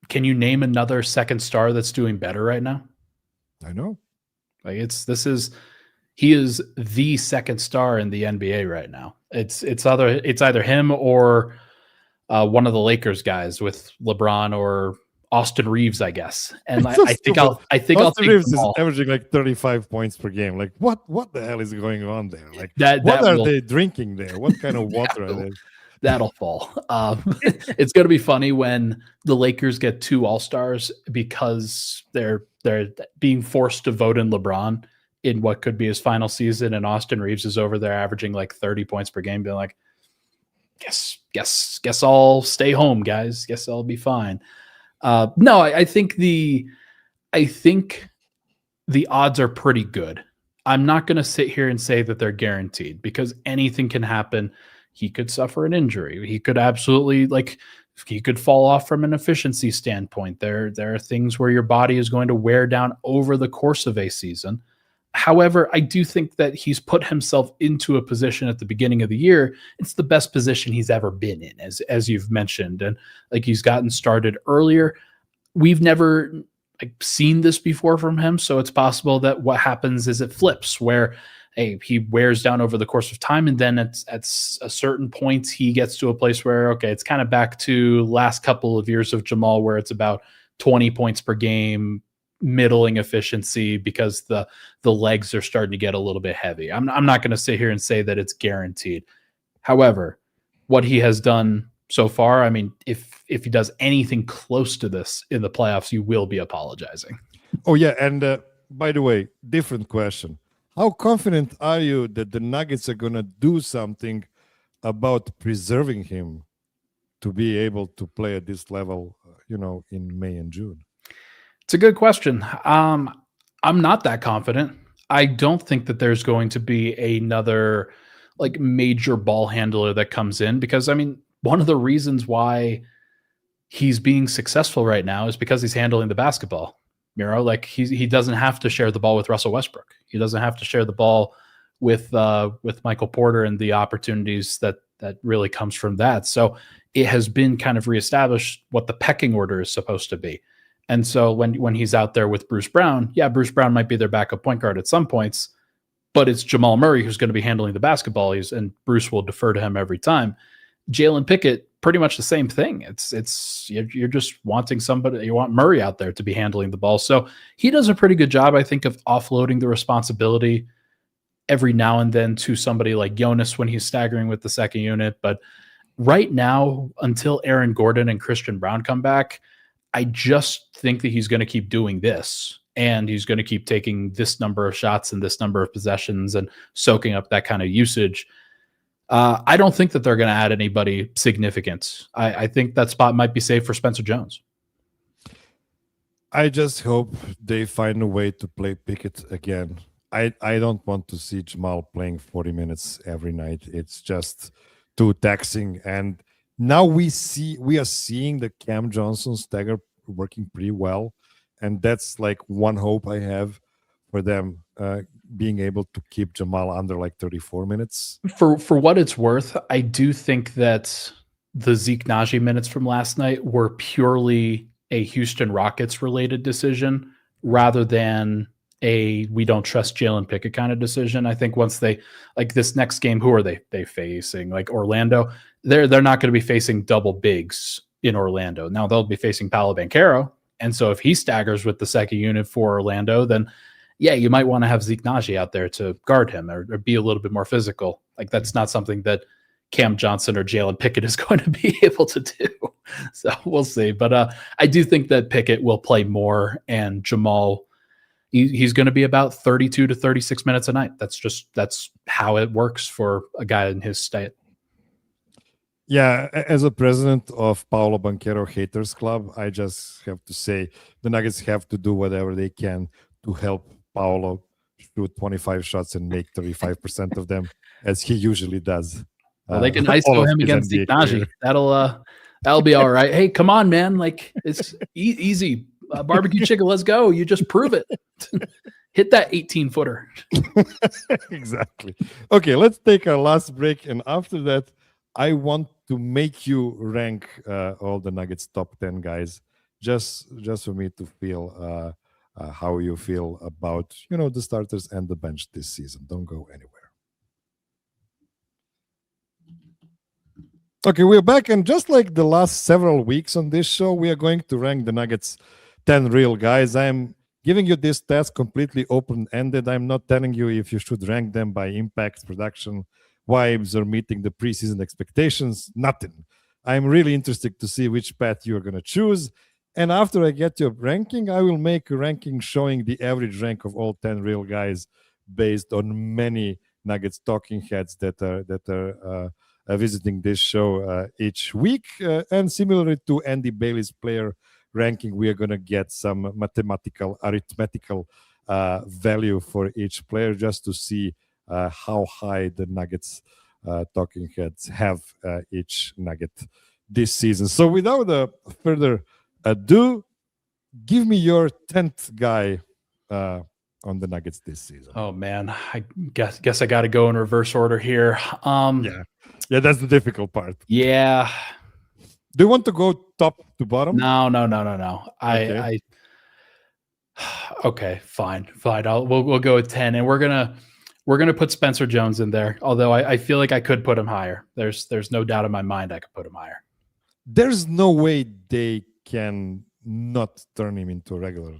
B: can you name another second star that's doing better right now?
A: I know.
B: Like he is the second star in the NBA right now. It's either him or one of the Lakers guys with LeBron or Austin Reeves, I guess. And I think
A: Austin Reeves is
B: Jamal.
A: averaging like 35 points per game. Like what the hell is going on there? Like
B: what
A: are they drinking there? What kind of water are they?
B: That'll fall. It's going to be funny when the Lakers get 2 All-Stars because they're being forced to vote in LeBron in what could be his final season, and Austin Reeves is over there averaging like 30 points per game, being like, guess I'll stay home, guys. Guess I'll be fine. No, I think the odds are pretty good. I'm not going to sit here and say that they're guaranteed because anything can happen. He could suffer an injury. He could absolutely he could fall off from an efficiency standpoint. There are things where your body is going to wear down over the course of a season. However, I do think that he's put himself into a position at the beginning of the year. It's the best position he's ever been in, as you've mentioned. And like he's gotten started earlier. We've never seen this before from him. So it's possible that what happens is it flips where he wears down over the course of time. And then at a certain point, he gets to a place where, okay, it's kind of back to last couple of years of Jamal, where it's about 20 points per game, middling efficiency because the legs are starting to get a little bit heavy. I'm not going to sit here and say that it's guaranteed. However, what he has done so far, I mean, if he does anything close to this in the playoffs, you will be apologizing.
A: Oh yeah, and by the way, different question. How confident are you that the Nuggets are going to do something about preserving him to be able to play at this level, in May and June?
B: It's a good question. I'm not that confident. I don't think that there's going to be another major ball handler that comes in because, I mean, one of the reasons why he's being successful right now is because he's handling the basketball. Miro, he doesn't have to share the ball with Russell Westbrook. He doesn't have to share the ball with Michael Porter and the opportunities that really comes from that. So it has been kind of reestablished what the pecking order is supposed to be. And so when he's out there with Bruce Brown, Bruce Brown might be their backup point guard at some points, but it's Jamal Murray who's going to be handling the basketball. And Bruce will defer to him every time. Jalen Pickett, pretty much the same thing. You're just wanting somebody, you want Murray out there to be handling the ball. So he does a pretty good job, I think, of offloading the responsibility every now and then to somebody like Jonas when he's staggering with the second unit. But right now, until Aaron Gordon and Christian Brown come back, I just think that he's going to keep doing this, and he's going to keep taking this number of shots and this number of possessions and soaking up that kind of usage. I don't think that they're going to add anybody significant. I think that spot might be safe for Spencer Jones.
A: I just hope they find a way to play Pickett again. I don't want to see Jamal playing 40 minutes every night. It's just too taxing. And now we are seeing the Cam Johnson stagger working pretty well. And that's one hope I have for them being able to keep Jamal under 34 minutes.
B: For what it's worth, I do think that the Zeke Naji minutes from last night were purely a Houston Rockets related decision rather than a we don't trust Jalen Pickett kind of decision. I think once they this next game, who are they facing? Orlando. They're not going to be facing double bigs in Orlando. Now they'll be facing Paolo Banchero. And so if he staggers with the second unit for Orlando, then you might want to have Zeke Naji out there to guard him or be a little bit more physical. That's not something that Cam Johnson or Jalen Pickett is going to be able to do. So we'll see. But I do think that Pickett will play more, and Jamal, he's going to be about 32 to 36 minutes a night. That's how it works for a guy in his state.
A: Yeah, as a president of Paolo Banchero Haters Club, I just have to say the Nuggets have to do whatever they can to help Paolo shoot 25 shots and make 35% of them, as he usually does.
B: Well, they can ISO him against Zeke Naji. That'll be all right. Hey, come on, man! It's easy. Barbecue chicken, let's go. You just prove it. Hit that 18-footer.
A: Exactly. Okay, let's take our last break, and after that, I want to make you rank all the Nuggets top 10 guys, just for me to feel how you feel about the starters and the bench this season. Don't go anywhere. Okay, we're back, and just like the last several weeks on this show, we are going to rank the Nuggets 10 real guys. I'm giving you this task completely open-ended. I'm not telling you if you should rank them by impact, production, vibes, or meeting the preseason expectations. Nothing. I'm really interested to see which path you're going to choose. And after I get your ranking, I will make a ranking showing the average rank of all 10 real guys based on many Nuggets talking heads that are visiting this show each week. And similarly to Andy Bailey's player ranking, we are going to get some mathematical, arithmetical value for each player just to see how high the Nuggets talking heads have each Nugget this season. So without further ado, give me your 10th guy on the Nuggets this season.
B: Oh man, I guess I got to go in reverse order here.
A: Yeah, that's the difficult part.
B: Yeah.
A: Do you want to go top to bottom?
B: No. Okay, fine. We'll go with 10, and we're gonna put Spencer Jones in there. Although I feel like I could put him higher. There's no doubt in my mind I could put him higher.
A: There's no way they can not turn him into a regular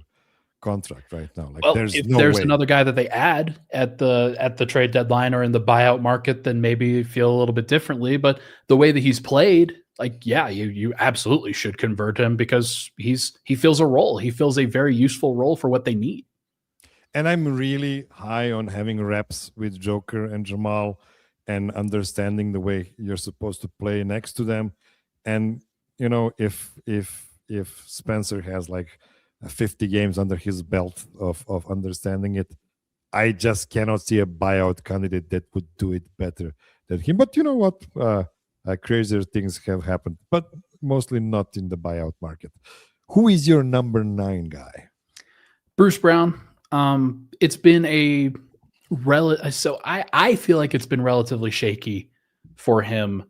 A: contract right now. Like,
B: well, if there's another guy that they add at the trade deadline or in the buyout market, then maybe you feel a little bit differently. But the way that he's played, like, yeah, you absolutely should convert him because he fills a role. He fills a very useful role for what they need.
A: And I'm really high on having reps with Joker and Jamal and understanding the way you're supposed to play next to them. And if Spencer has like 50 games under his belt of understanding it, I just cannot see a buyout candidate that would do it better than him. But you know what? Crazier things have happened, but mostly not in the buyout market. Who is your number 9 guy?
B: Bruce Brown. It's been so I feel like it's been relatively shaky for him.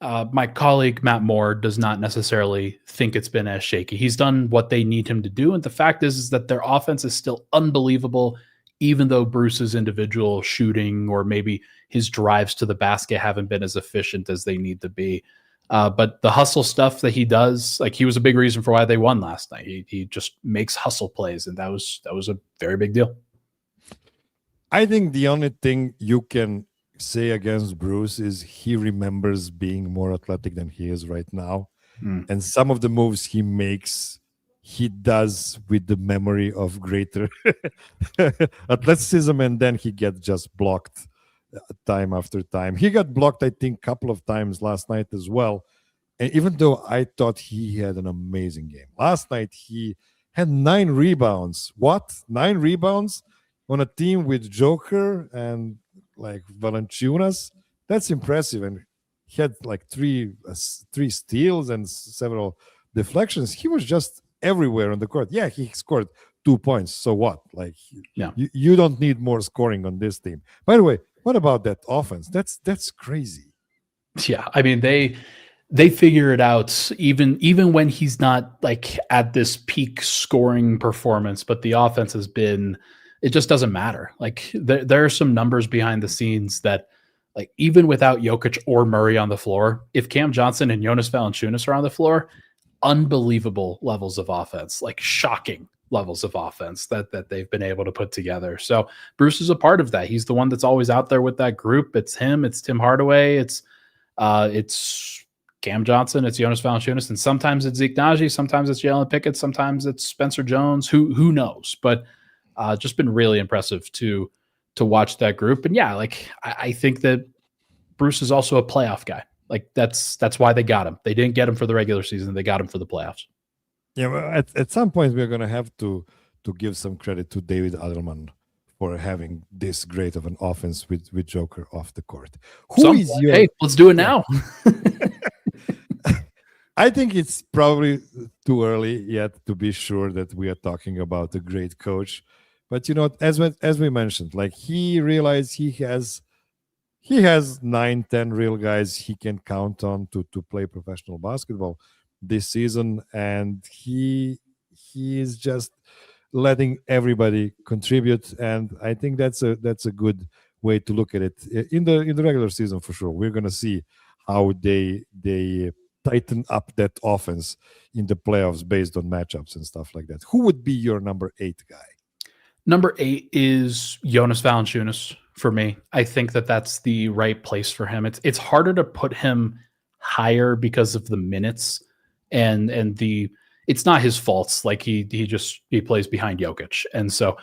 B: My colleague Matt Moore does not necessarily think it's been as shaky. He's done what they need him to do, and the fact is that their offense is still unbelievable, even though Bruce's individual shooting or maybe his drives to the basket haven't been as efficient as they need to be. But the hustle stuff that he does, like, he was a big reason for why they won last night. He just makes hustle plays, and that was a very big deal.
A: I think the only thing you can say against Bruce is he remembers being more athletic than he is right now. And some of the moves he makes, he does with the memory of greater athleticism, and then he gets just blocked time after time. He got blocked, I think, a couple of times last night as well. And even though I thought he had an amazing game, last night he had 9 rebounds. What? 9 rebounds on a team with Joker and like Valanciunas? That's impressive. And he had like three steals and several deflections. He was just everywhere on the court. Yeah, he scored 2 points. So what? Like, you don't need more scoring on this team. By the way, what about that offense? That's crazy.
B: Yeah, I mean, they figure it out even when he's not like at this peak scoring performance, but the offense has been, it just doesn't matter. Like, there are some numbers behind the scenes that, like, even without Jokic or Murray on the floor, if Cam Johnson and Jonas Valanciunas are on the floor, unbelievable levels of offense, like shocking levels of offense that they've been able to put together. So Bruce is a part of that. He's the one that's always out there with that group. It's him, it's Tim Hardaway, it's Cam Johnson, it's Jonas Valanciunas, and sometimes it's Zeke Naji, sometimes it's Jalen Pickett, sometimes it's Spencer Jones. Who knows? But just been really impressive to watch that group. And yeah, like, I think that Bruce is also a playoff guy. Like, that's why they got him. They didn't get him for the regular season. They got him for the playoffs.
A: Yeah, well, at some point we're going to have to give some credit to David Adelman for having this great of an offense with Joker off the court.
B: Hey, let's do it now.
A: I think it's probably too early yet to be sure that we are talking about a great coach. But as we mentioned, like he realized he has 9, 10 real guys he can count on to play professional basketball this season, and he is just letting everybody contribute, and I think that's a good way to look at it in the regular season for sure. We're gonna see how they tighten up that offense in the playoffs based on matchups and stuff like that. Who would be your number 8 guy?
B: Number 8 is Jonas Valanciunas for me. I think that that's the right place for him. It's harder to put him higher because of the minutes and the it's not his faults. Like he plays behind Jokic. And so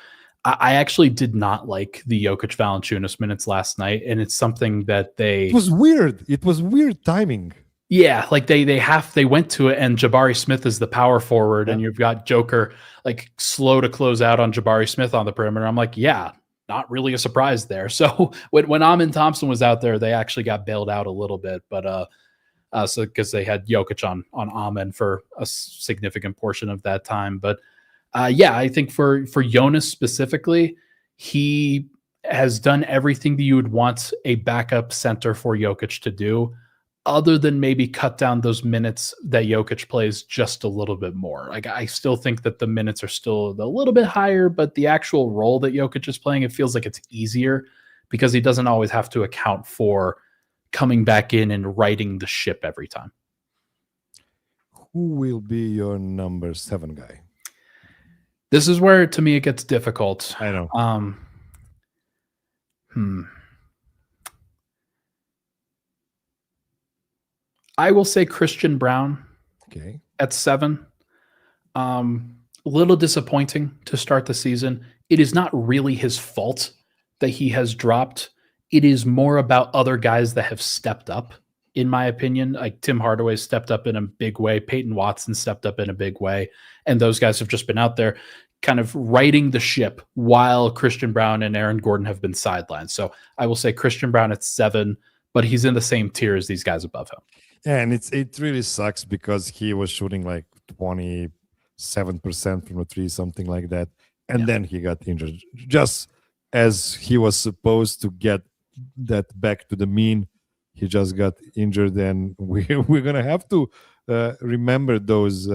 B: I actually did not like the Jokic Valanciunas minutes last night. And it's something that
A: It was weird. It was weird timing.
B: Yeah, like they went to it, and Jabari Smith is the power forward, and you've got Joker like slow to close out on Jabari Smith on the perimeter. I'm like, yeah, not really a surprise there. So when Amin Thompson was out there, they actually got bailed out a little bit, but so because they had Jokic on Amin for a significant portion of that time. But yeah, I think for Jonas specifically, he has done everything that you would want a backup center for Jokic to do, other than maybe cut down those minutes that Jokic plays just a little bit more. Like I still think that the minutes are still a little bit higher, but the actual role that Jokic is playing, it feels like it's easier because he doesn't always have to account for coming back in and righting the ship every time.
A: Who will be your number 7 guy?
B: This is where, to me, it gets difficult.
A: I know.
B: I will say Christian Brown.
A: Okay.
B: At 7. A little disappointing to start the season. It is not really his fault that he has dropped. It is more about other guys that have stepped up, in my opinion. Like Tim Hardaway stepped up in a big way. Peyton Watson stepped up in a big way. And those guys have just been out there kind of righting the ship while Christian Brown and Aaron Gordon have been sidelined. So I will say Christian Brown at 7, but he's in the same tier as these guys above him.
A: And it really sucks because he was shooting like 27% from the 3, something like that. And then he got injured. Just as he was supposed to get that back to the mean, he just got injured. And we're going to have to remember those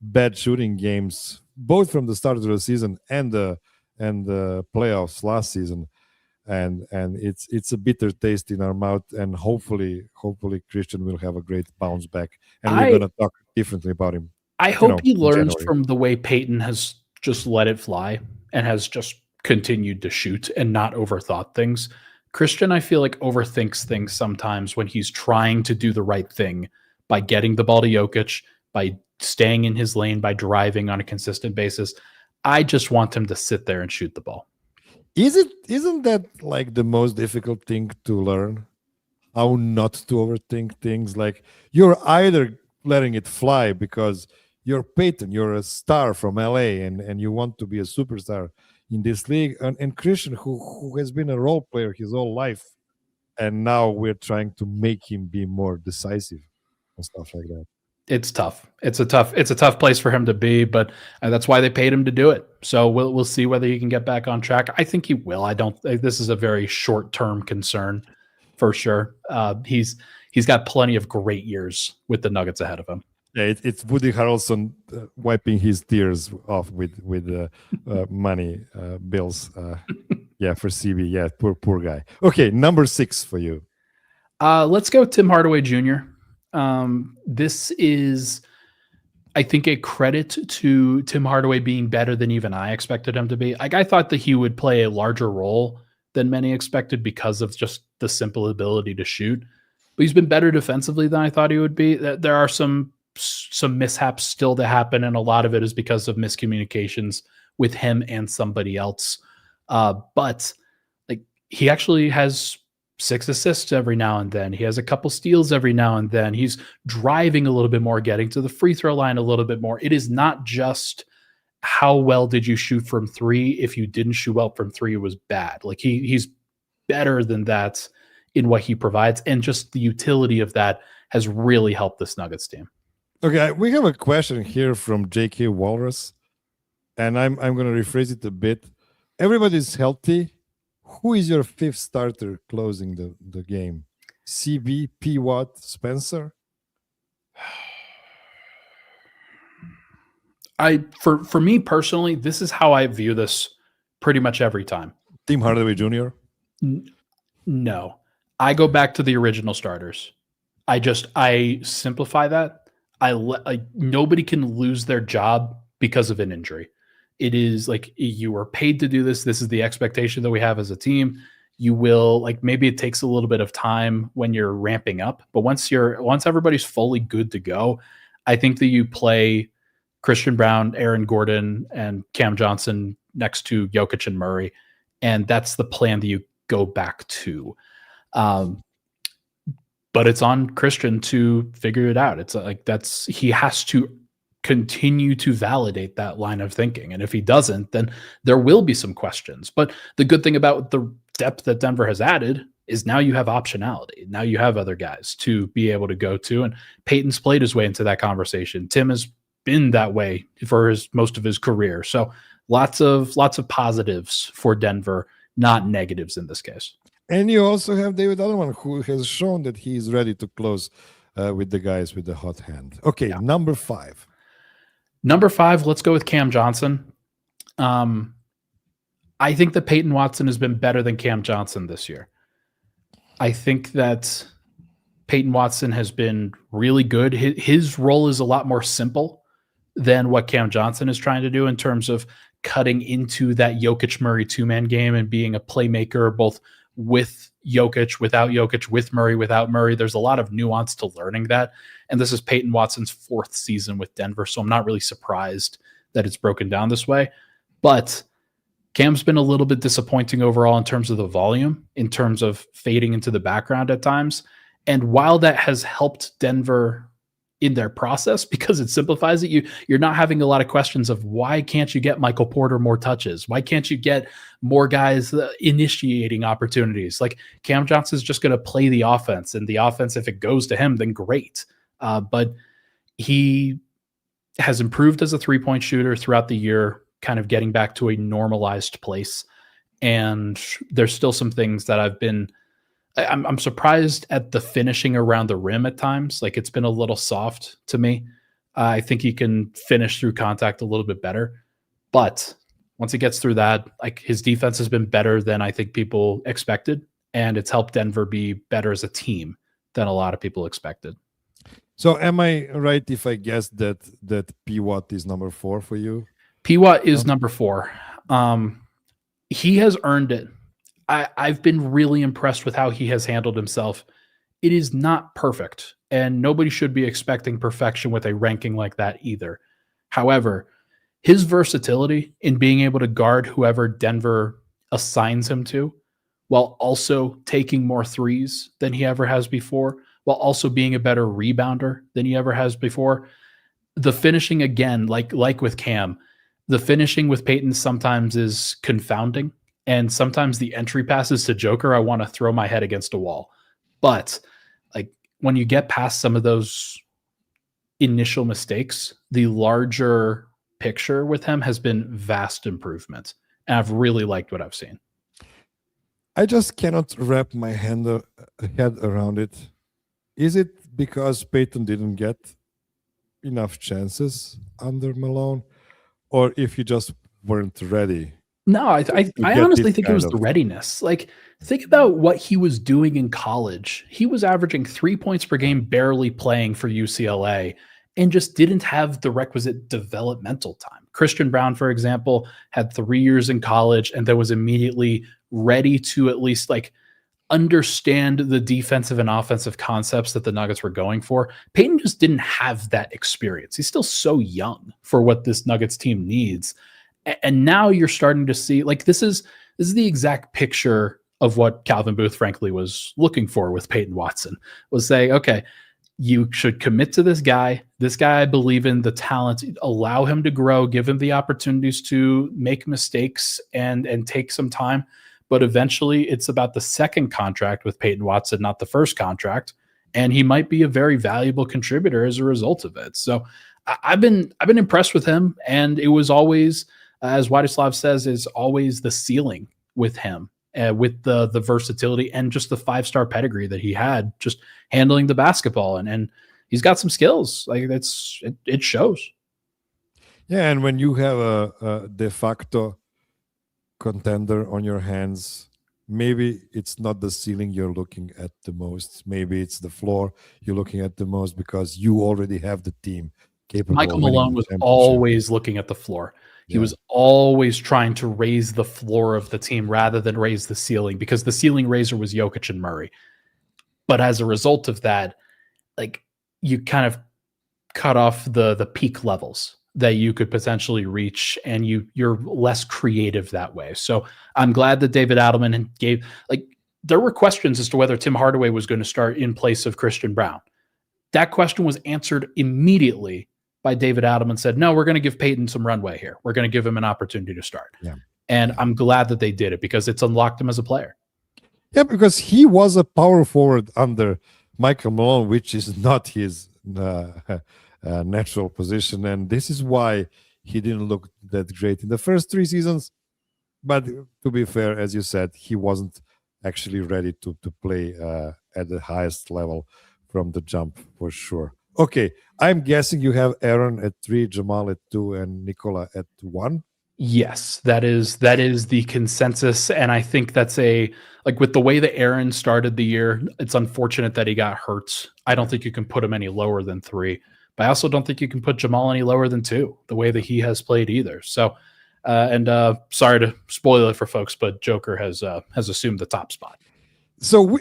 A: bad shooting games, both from the start of the season and the playoffs last season. And it's a bitter taste in our mouth, and hopefully Christian will have a great bounce back, and we're going to talk differently about him.
B: I hope he learns from the way Peyton has just let it fly and has just continued to shoot and not overthought things. Christian, I feel like, overthinks things sometimes when he's trying to do the right thing by getting the ball to Jokic, by staying in his lane, by driving on a consistent basis. I just want him to sit there and shoot the ball.
A: Isn't that like the most difficult thing to learn? How not to overthink things? Like you're either letting it fly because you're Peyton, you're a star from LA, and you want to be a superstar in this league, and Christian, who has been a role player his whole life, and now we're trying to make him be more decisive and stuff like that.
B: It's tough. It's a tough place for him to be, but that's why they paid him to do it. So we'll see whether he can get back on track. I think he will. I don't. This is a very short-term concern, for sure. He's got plenty of great years with the Nuggets ahead of him.
A: Yeah, it's Woody Harrelson wiping his tears off with money bills. Yeah, for CB. Yeah, poor guy. Okay, number 6 for you.
B: Let's go Tim Hardaway Jr. This is, I think, a credit to Tim Hardaway being better than even I expected him to be. Like I thought that he would play a larger role than many expected because of just the simple ability to shoot. But he's been better defensively than I thought he would be. There are some mishaps still to happen, and a lot of it is because of miscommunications with him and somebody else. But like he actually has 6 assists every now and then. He has a couple steals every now and then. He's driving a little bit more, getting to the free throw line a little bit more. It is not just how well did you shoot from 3. If you didn't shoot well from 3, it was bad. Like he's better than that in what he provides, and just the utility of that has really helped this Nuggets team.
A: Okay, we have a question here from JK Walrus, and I'm going to rephrase it a bit. everybody's healthy. Who is your fifth starter closing the game? CB, P. Watt, Spencer?
B: For me personally, this is how I view this pretty much every time.
A: Tim Hardaway Jr.?
B: No. I go back to the original starters. I simplify that. Nobody can lose their job because of an injury. It is like you were paid to do this. This is the expectation that we have as a team. You will, like, maybe it takes a little bit of time when you're ramping up, but once everybody's fully good to go, I think that you play Christian Brown, Aaron Gordon, and Cam Johnson next to Jokic and Murray, and that's the plan that you go back to. But it's on Christian to figure it out. It's like he has to continue to validate that line of thinking. And if he doesn't, then there will be some questions. But the good thing about the depth that Denver has added is now you have optionality. Now you have other guys to be able to go to. And Peyton's played his way into that conversation. Tim has been that way for most of his career. So lots of positives for Denver, not negatives in this case.
A: And you also have David Otterman, who has shown that he is ready to close with the guys with the hot hand. Okay, yeah. Number 5.
B: Number 5, let's go with Cam Johnson. I think that Peyton Watson has been better than Cam Johnson this year. I think that Peyton Watson has been really good. His role is a lot more simple than what Cam Johnson is trying to do in terms of cutting into that Jokic-Murray two-man game and being a playmaker both with Jokic, without Jokic, with Murray, without Murray. There's a lot of nuance to learning that. And this is Peyton Watson's 4th season with Denver, so I'm not really surprised that it's broken down this way. But Cam's been a little bit disappointing overall in terms of the volume, in terms of fading into the background at times. And while that has helped Denver in their process, because it simplifies it, you're not having a lot of questions of why can't you get Michael Porter more touches? Why can't you get more guys initiating opportunities? Like Cam Johnson's just going to play the offense, and the offense, if it goes to him, then great. But he has improved as a 3-point shooter throughout the year, kind of getting back to a normalized place. And there's still some things that I'm surprised at the finishing around the rim at times. Like it's been a little soft to me. I think he can finish through contact a little bit better. But once he gets through that, like his defense has been better than I think people expected. And it's helped Denver be better as a team than a lot of people expected.
A: So am I right if I guess that P. Watt is number 4 for you?
B: P. Watt is number 4. He has earned it. I've been really impressed with how he has handled himself. It is not perfect, and nobody should be expecting perfection with a ranking like that either. However, his versatility in being able to guard whoever Denver assigns him to, while also taking more threes than he ever has before, while also being a better rebounder than he ever has before. The finishing, again, like with Cam, the finishing with Peyton sometimes is confounding. And sometimes the entry passes to Joker, I want to throw my head against a wall. But like when you get past some of those initial mistakes, the larger picture with him has been vast improvement. And I've really liked what I've seen.
A: I just cannot wrap my head around it. Is it because Peyton didn't get enough chances under Malone? Or if you just weren't ready?
B: No, I honestly think it was the readiness. Like, think about what he was doing in college. He was averaging 3 points per game, barely playing for UCLA, and just didn't have the requisite developmental time. Christian Brown, for example, had 3 years in college and then was immediately ready to at least like understand the defensive and offensive concepts that the Nuggets were going for. Peyton just didn't have that experience. He's still so young for what this Nuggets team needs. And now you're starting to see, like, this is the exact picture of what Calvin Booth, frankly, was looking for with Peyton Watson, was say, okay, you should commit to this guy. This guy, I believe in the talent, allow him to grow, give him the opportunities to make mistakes and take some time. But eventually it's about the second contract with Peyton Watson, not the first contract. And he might be a very valuable contributor as a result of it. So I've been impressed with him. And it was always as Władysław says, is always the ceiling with him, with the versatility and just the 5-star pedigree that he had, just handling the basketball, and he's got some skills. Like it shows.
A: Yeah, and when you have a de facto contender on your hands, maybe it's not the ceiling you're looking at the most. Maybe it's the floor you're looking at the most because you already have the team capable.
B: Michael Malone was always looking at the floor. He was always trying to raise the floor of the team rather than raise the ceiling, because the ceiling raiser was Jokic and Murray. But as a result of that, like, you kind of cut off the peak levels that you could potentially reach, and you're less creative that way. So I'm glad that David Adelman gave, like, there were questions as to whether Tim Hardaway was going to start in place of Christian Brown. That question was answered immediately by David Adelman. Said, no, we're going to give Peyton some runway here. We're going to give him an opportunity to start. Yeah. And I'm glad that they did it, because it's unlocked him as a player.
A: Yeah, because he was a power forward under Michael Malone, which is not his natural position. And this is why he didn't look that great in the first 3 seasons. But to be fair, as you said, he wasn't actually ready to play at the highest level from the jump, for sure. Okay, I'm guessing you have Aaron at 3, Jamal at 2, and Nikola at 1.
B: Yes, that is the consensus, and I think that's with the way that Aaron started the year, it's unfortunate that he got hurt. I don't think you can put him any lower than 3, but I also don't think you can put Jamal any lower than 2, the way that he has played either. So, sorry to spoil it for folks, but Joker has assumed the top spot.
A: So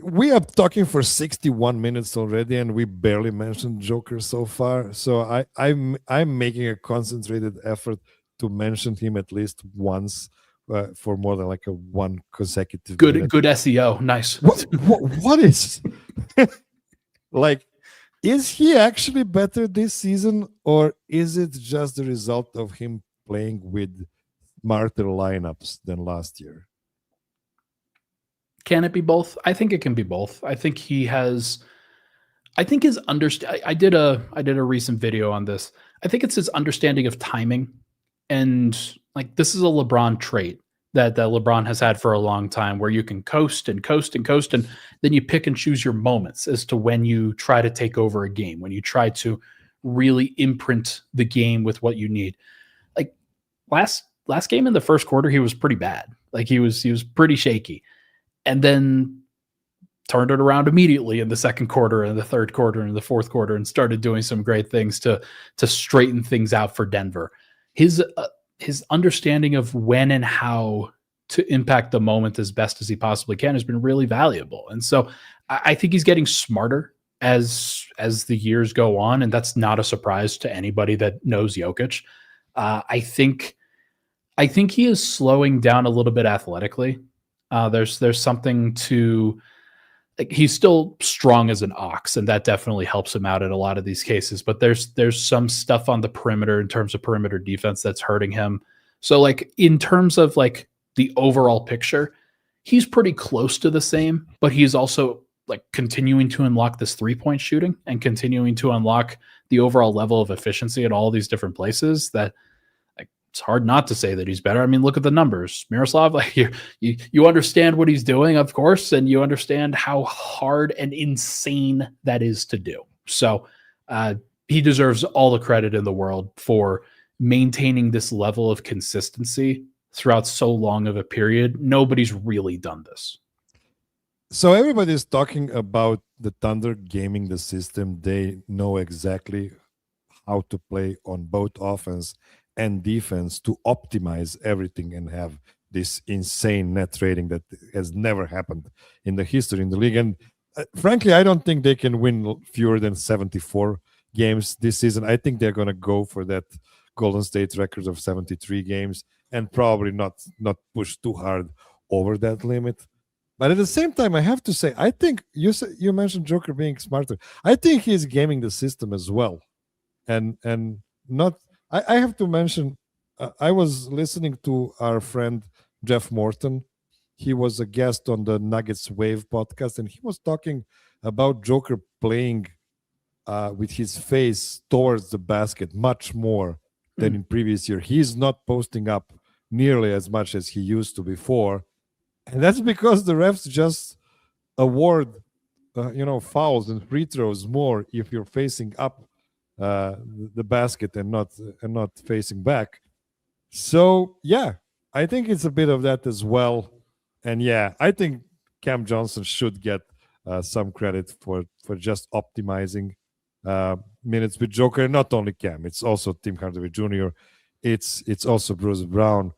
A: we are talking for 61 minutes already, and we barely mentioned Joker so far. So I'm making a concentrated effort to mention him at least once for more than like a one consecutive minute.
B: Good SEO. Nice.
A: What is like, is he actually better this season, or is it just the result of him playing with smarter lineups than last year?
B: Can it be both? I think it can be both. I think his I did a recent video on this. I think it's his understanding of timing. And like, this is a LeBron trait that LeBron has had for a long time, where you can coast and coast and coast, and then you pick and choose your moments as to when you try to take over a game, when you try to really imprint the game with what you need. Like last game in the first quarter, he was pretty bad. Like he was pretty shaky, and then turned it around immediately in the second quarter and the third quarter and the fourth quarter, and started doing some great things to straighten things out for Denver. His understanding of when and how to impact the moment as best as he possibly can has been really valuable. And so I think he's getting smarter as the years go on, and that's not a surprise to anybody that knows Jokic. I think he is slowing down a little bit athletically. There's something to, like, he's still strong as an ox, and that definitely helps him out in a lot of these cases. But there's some stuff on the perimeter in terms of perimeter defense that's hurting him. So, like, in terms of like the overall picture, he's pretty close to the same, but he's also like continuing to unlock this 3-point shooting and continuing to unlock the overall level of efficiency at all these different places that, like, it's hard not to say that he's better. I mean, look at the numbers. Miroslav, like, you understand what he's doing, of course, and you understand how hard and insane that is to do. So he deserves all the credit in the world for maintaining this level of consistency throughout so long of a period. Nobody's really done this.
A: So everybody's talking about the Thunder gaming the system. They know exactly how to play on both offense and defense to optimize everything and have this insane net rating that has never happened in the history in the league. And frankly, I don't think they can win fewer than 74 games this season. I think they're going to go for that Golden State record of 73 games and probably not push too hard over that limit. But at the same time, I have to say, I think you mentioned Joker being smarter. I think he's gaming the system as well. And not, I have to mention, I was listening to our friend Jeff Morton. He was a guest on the Nuggets Wave podcast, and he was talking about Joker playing with his face towards the basket much more than in previous year. He's not posting up nearly as much as he used to before, and that's because the refs just award fouls and free throws more if you're facing up the basket and not facing back. So yeah, I think it's a bit of that as well. And yeah, I think Cam Johnson should get some credit for just optimizing minutes with Joker. And not only Cam, it's also Tim Hardaway Jr. It's also Bruce Brown.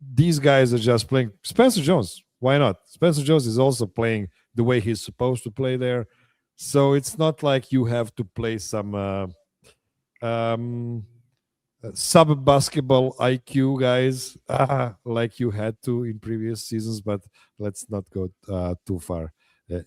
A: These guys are just playing. Spencer Jones, why not? Spencer Jones is also playing the way he's supposed to play there. So it's not like you have to play some sub basketball IQ guys like you had to in previous seasons, but let's not go too far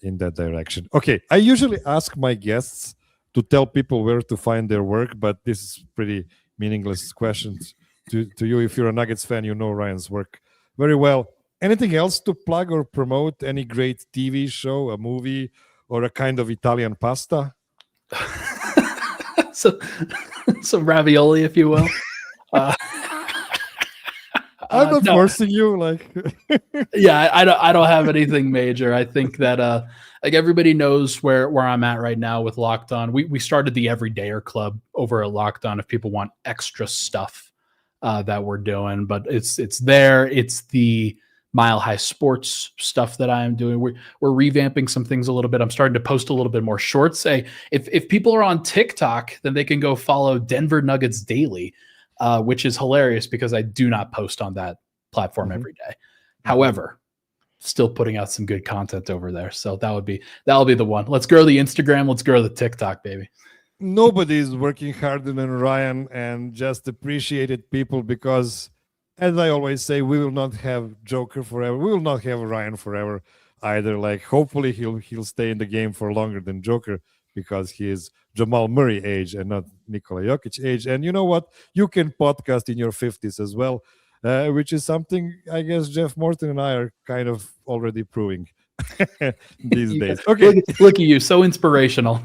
A: in that direction. Okay, I usually ask my guests to tell people where to find their work, but this is pretty meaningless questions to you. If you're a Nuggets fan, you know Ryan's work very well. Anything else to plug or promote? Any great TV show, a movie, or a kind of Italian pasta?
B: So some ravioli, if you will.
A: I'm not forcing you. Like,
B: yeah, I don't have anything major. I think that like everybody knows where I'm at right now with Locked On. We started the Everydayer Club over at Locked On if people want extra stuff that we're doing, but it's there. It's the Mile High Sports stuff that I am doing. We're revamping some things a little bit. I'm starting to post a little bit more shorts. Hey, if people are on TikTok, then they can go follow Denver Nuggets Daily, which is hilarious because I do not post on that platform every day. However, still putting out some good content over there. So that'll be the one. Let's grow the Instagram. Let's grow the TikTok, baby.
A: Nobody is working harder than Ryan, and just appreciate it, people, because as I always say, we will not have Joker forever. We will not have Ryan forever either. Like, hopefully he'll stay in the game for longer than Joker because he is Jamal Murray age and not Nikola Jokic age. And you know what? You can podcast in your 50s as well, which is something I guess Jeff Morton and I are kind of already proving these days. Okay.
B: Look at you. So inspirational.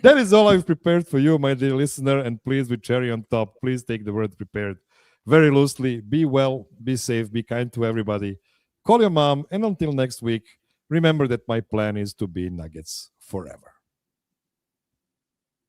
A: That is all I've prepared for you, my dear listener. And please, with cherry on top, please take the word prepared very loosely. Be well, be safe, be kind to everybody. Call your mom, and until next week, remember that my plan is to be Nuggets forever.